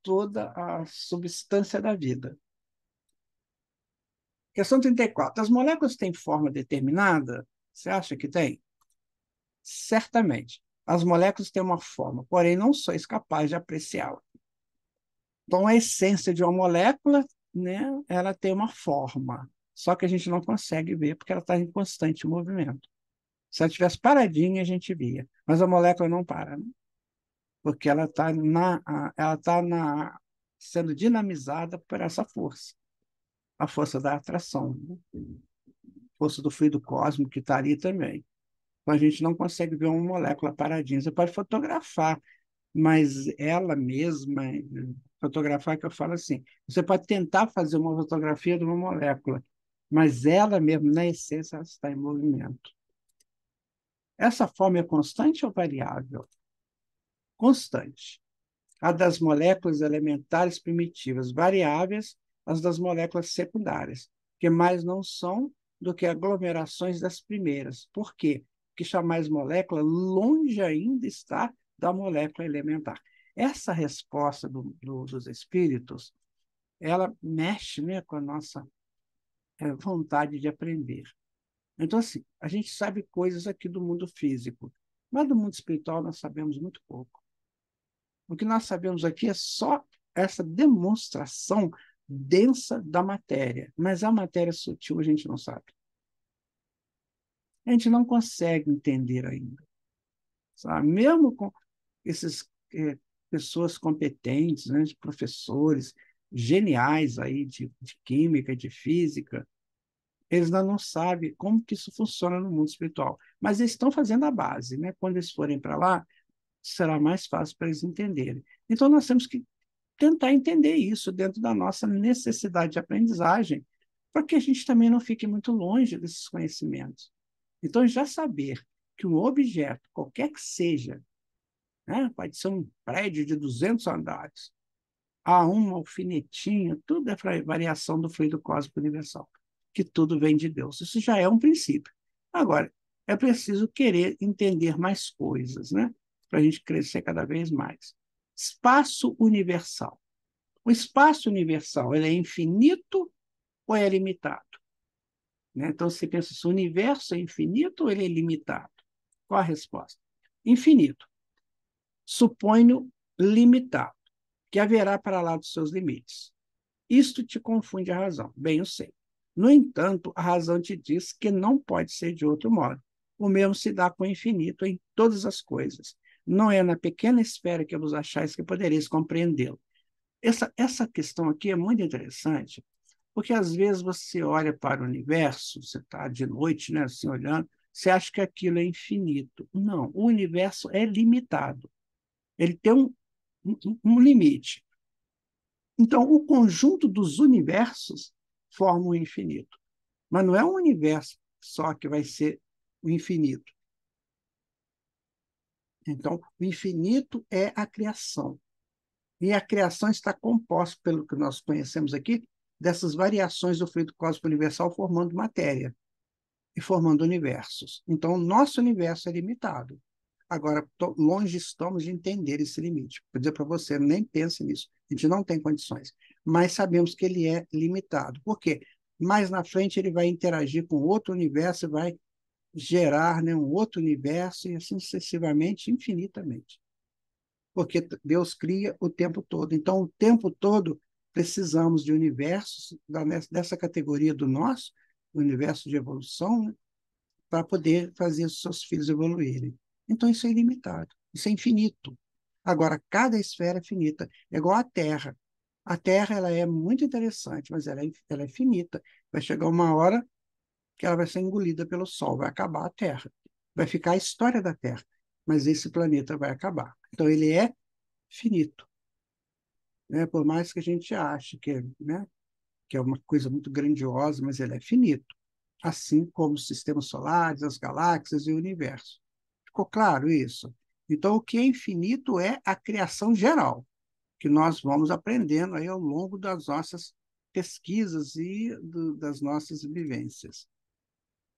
Speaker 2: toda a substância da vida. Questão 34. As moléculas têm forma determinada? Você acha que tem? Certamente. As moléculas têm uma forma, porém não sois capaz de apreciá-la. Então, a essência de uma molécula, né, ela tem uma forma, só que a gente não consegue ver porque ela está em constante movimento. Se ela tivesse paradinha, a gente via, mas a molécula não para, né? Porque ela tá sendo dinamizada por essa força, a força da atração, né? força do fluido cósmico que está ali também. Então, a gente não consegue ver uma molécula paradinha. Você pode fotografar, mas ela mesma, fotografar que eu falo assim, você pode tentar fazer uma fotografia de uma molécula, mas ela mesma, na essência, ela está em movimento. Essa forma é constante ou variável? Constante. A das moléculas elementares primitivas, variáveis, as das moléculas secundárias, que mais não são do que aglomerações das primeiras. Por quê? Porque chamais molécula longe ainda está da molécula elementar. Essa resposta dos espíritos, ela mexe, né, com a nossa vontade de aprender. Então, assim, a gente sabe coisas aqui do mundo físico, mas do mundo espiritual nós sabemos muito pouco. O que nós sabemos aqui é só essa demonstração densa da matéria, mas a matéria sutil a gente não sabe. A gente não consegue entender ainda, sabe? Mesmo com esses pessoas competentes, né, de professores geniais aí de química, de física, eles ainda não sabem como que isso funciona no mundo espiritual. Mas eles estão fazendo a base, né? Quando eles forem para lá, será mais fácil para eles entenderem. Então, nós temos que tentar entender isso dentro da nossa necessidade de aprendizagem, para que a gente também não fique muito longe desses conhecimentos. Então, já saber que um objeto, qualquer que seja, né, pode ser um prédio de 200 andares, há um alfinetinho, tudo é variação do fluido cósmico universal, que tudo vem de Deus. Isso já é um princípio. Agora, é preciso querer entender mais coisas, né, para a gente crescer cada vez mais. Espaço universal. O espaço universal, ele é infinito ou é limitado? Né? Então, você pensa, se o universo é infinito ou ele é limitado? Qual a resposta? Infinito. Suponho limitado, que haverá para lá dos seus limites. Isto te confunde a razão. Bem, eu sei. No entanto, a razão te diz que não pode ser de outro modo. O mesmo se dá com o infinito em todas as coisas. Não é na pequena esfera que vos achais que podereis compreendê-lo. Essa questão aqui é muito interessante, porque às vezes você olha para o universo, você está de noite, né, assim, olhando, você acha que aquilo é infinito. Não, o universo é limitado. Ele tem um limite. Então, o conjunto dos universos forma o infinito. Mas não é um universo só que vai ser o infinito. Então, o infinito é a criação. E a criação está composta, pelo que nós conhecemos aqui, dessas variações do fluido cósmico universal formando matéria e formando universos. Então, o nosso universo é limitado. Agora, longe estamos de entender esse limite. Vou dizer para você, nem pense nisso. A gente não tem condições. Mas sabemos que ele é limitado. Por quê? Mais na frente ele vai interagir com outro universo e vai gerar, né, um outro universo e assim sucessivamente, infinitamente. Porque Deus cria o tempo todo. Então, o tempo todo precisamos de universos dessa categoria do nosso, universo de evolução, né, para poder fazer os seus filhos evoluírem. Então, isso é ilimitado, isso é infinito. Agora, cada esfera é finita, é igual à Terra. A Terra ela é muito interessante, mas ela é finita. Vai chegar uma hora que ela vai ser engolida pelo Sol, vai acabar a Terra. Vai ficar a história da Terra, mas esse planeta vai acabar. Então, ele é finito, né? Por mais que a gente ache né, que é uma coisa muito grandiosa, mas ele é finito, assim como os sistemas solares, as galáxias e o universo. Ficou claro isso? Então, o que é infinito é a criação geral, que nós vamos aprendendo aí ao longo das nossas pesquisas e das nossas vivências.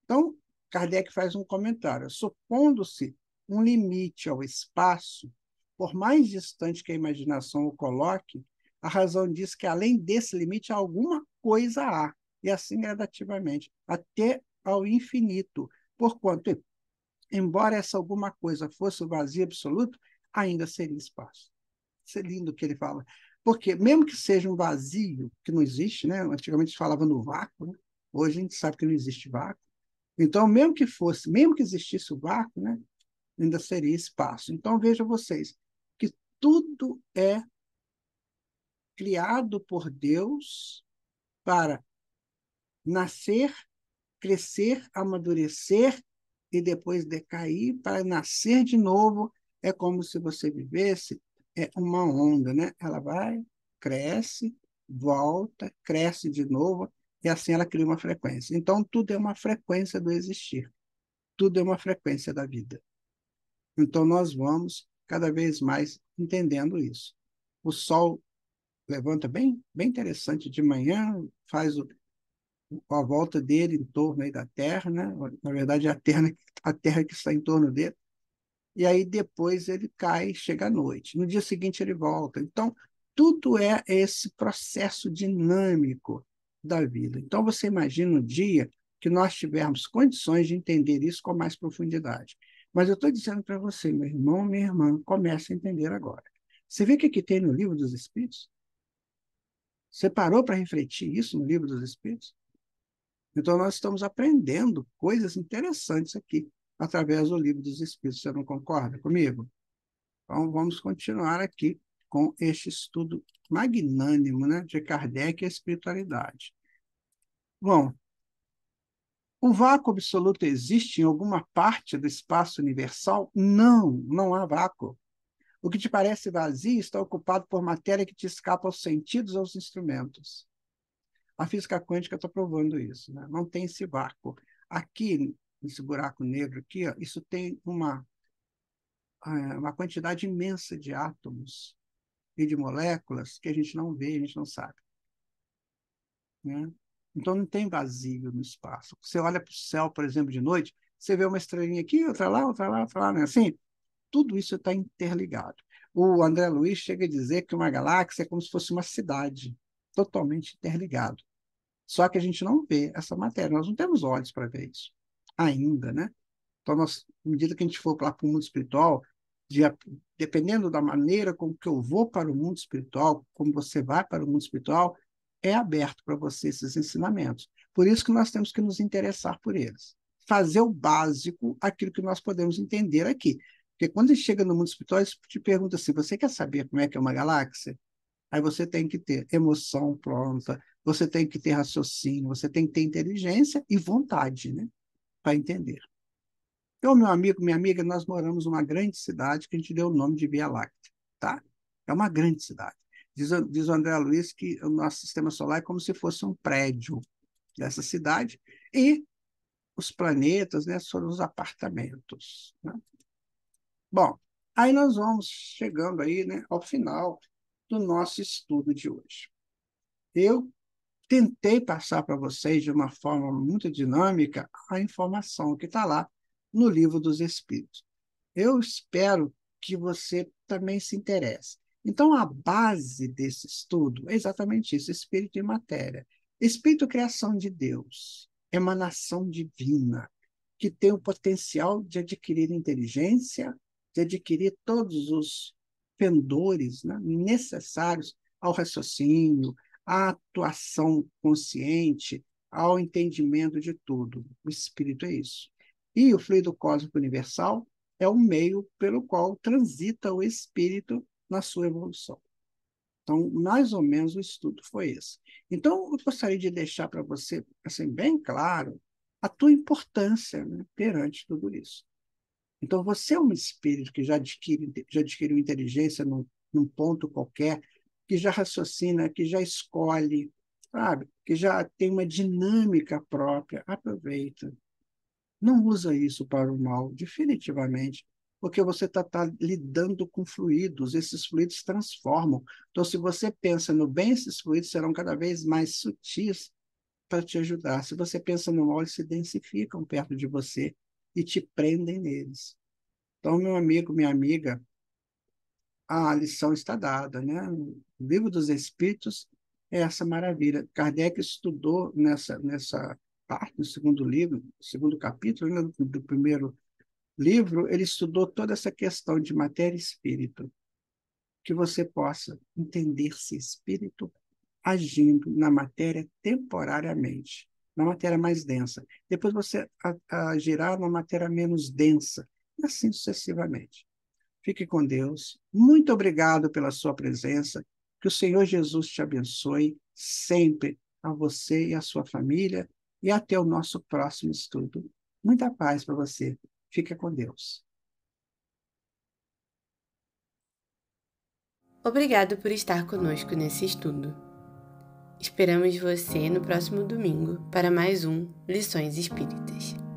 Speaker 2: Então, Kardec faz um comentário. Supondo-se um limite ao espaço, por mais distante que a imaginação o coloque, a razão diz que, além desse limite, alguma coisa há, e assim gradativamente, até ao infinito, porquanto, embora essa alguma coisa fosse o vazio absoluto, ainda seria espaço. Isso é lindo o que ele fala. Porque, mesmo que seja um vazio, que não existe, né? Antigamente se falava no vácuo, né? Hoje a gente sabe que não existe vácuo. Então, mesmo que fosse, mesmo que existisse o vácuo, né, ainda seria espaço. Então, vejam vocês que tudo é criado por Deus para nascer crescer, amadurecer e depois decair para nascer de novo. É como se você vivesse uma onda, né? Ela vai, cresce, volta, cresce de novo, e assim ela cria uma frequência. Então, tudo é uma frequência do existir. Tudo é uma frequência da vida. Então, nós vamos cada vez mais entendendo isso. O Sol levanta bem, bem interessante de manhã, faz a volta dele em torno aí da Terra, né? Na verdade, é a Terra que está em torno dele. E aí depois ele cai, chega à noite. No dia seguinte ele volta. Então, tudo é esse processo dinâmico da vida. Então, você imagina um dia que nós tivermos condições de entender isso com mais profundidade. Mas eu estou dizendo para você, meu irmão, minha irmã, comece a entender agora. Você vê o que, que tem no Livro dos Espíritos? Você parou para refletir isso no Livro dos Espíritos? Então, nós estamos aprendendo coisas interessantes aqui, através do Livro dos Espíritos. Você não concorda comigo? Então, vamos continuar aqui com este estudo magnânimo, né, de Kardec e a espiritualidade. Bom, o vácuo absoluto existe em alguma parte do espaço universal? Não, não há vácuo. O que te parece vazio está ocupado por matéria que te escapa aos sentidos ou aos instrumentos. A física quântica está provando isso, né? Não tem esse vácuo. Aqui, nesse buraco negro aqui, ó, isso tem uma quantidade imensa de átomos e de moléculas que a gente não vê, a gente não sabe, né? Então não tem vazio no espaço. Você olha para o céu, por exemplo, de noite, você vê uma estrelinha aqui, outra lá, outra lá, outra lá, né? Assim, tudo isso está interligado. O André Luiz chega a dizer que uma galáxia é como se fosse uma cidade, totalmente interligado. Só que a gente não vê essa matéria, nós não temos olhos para ver isso ainda, né? Então, à medida que a gente for lá para o mundo espiritual, de, dependendo da maneira com que eu vou para o mundo espiritual, como você vai para o mundo espiritual, é aberto para você esses ensinamentos. Por isso que nós temos que nos interessar por eles. Fazer o básico, aquilo que nós podemos entender aqui. Porque quando a gente chega no mundo espiritual, eles te perguntam assim, você quer saber como é que é uma galáxia? Aí você tem que ter emoção pronta, você tem que ter raciocínio, você tem que ter inteligência e vontade, né, para entender. Eu, meu amigo, minha amiga, nós moramos numa grande cidade que a gente deu o nome de Via Láctea, tá? É uma grande cidade. Diz o André Luiz que o nosso sistema solar é como se fosse um prédio dessa cidade e os planetas, né, são os apartamentos, né? Bom, aí nós vamos chegando aí, né, ao final do nosso estudo de hoje. Eu tentei passar para vocês de uma forma muito dinâmica a informação que está lá no Livro dos Espíritos. Eu espero que você também se interesse. Então, a base desse estudo é exatamente isso: espírito e matéria. Espírito, criação de Deus, emanação divina, que tem o potencial de adquirir inteligência, de adquirir todos os pendores, né, necessários ao raciocínio, à atuação consciente, ao entendimento de tudo. O espírito é isso. E o fluido cósmico universal é o meio pelo qual transita o espírito na sua evolução. Então, mais ou menos o estudo foi esse. Então, eu gostaria de deixar para você assim, bem claro a tua importância, né, perante tudo isso. Então, você é um espírito que já adquiriu inteligência num ponto qualquer, que já raciocina, que já escolhe, sabe? Que já tem uma dinâmica própria. Aproveita. Não usa isso para o mal, definitivamente, porque você está lidando com fluidos, esses fluidos transformam. Então, se você pensa no bem, esses fluidos serão cada vez mais sutis para te ajudar. Se você pensa no mal, eles se densificam perto de você e te prendem neles. Então, meu amigo, minha amiga, a lição está dada, né? O Livro dos Espíritos é essa maravilha. Kardec estudou nessa parte, no segundo livro, segundo capítulo, né, do primeiro livro, ele estudou toda essa questão de matéria e espírito, que você possa entender-se espírito agindo na matéria temporariamente, na matéria mais densa. Depois você agirá na matéria menos densa, e assim sucessivamente. Fique com Deus. Muito obrigado pela sua presença. Que o Senhor Jesus te abençoe sempre, a você e a sua família. e até o nosso próximo estudo. Muita paz para você. Fica com Deus.
Speaker 1: Obrigado por estar conosco nesse estudo. Esperamos você no próximo domingo para mais um Lições Espíritas.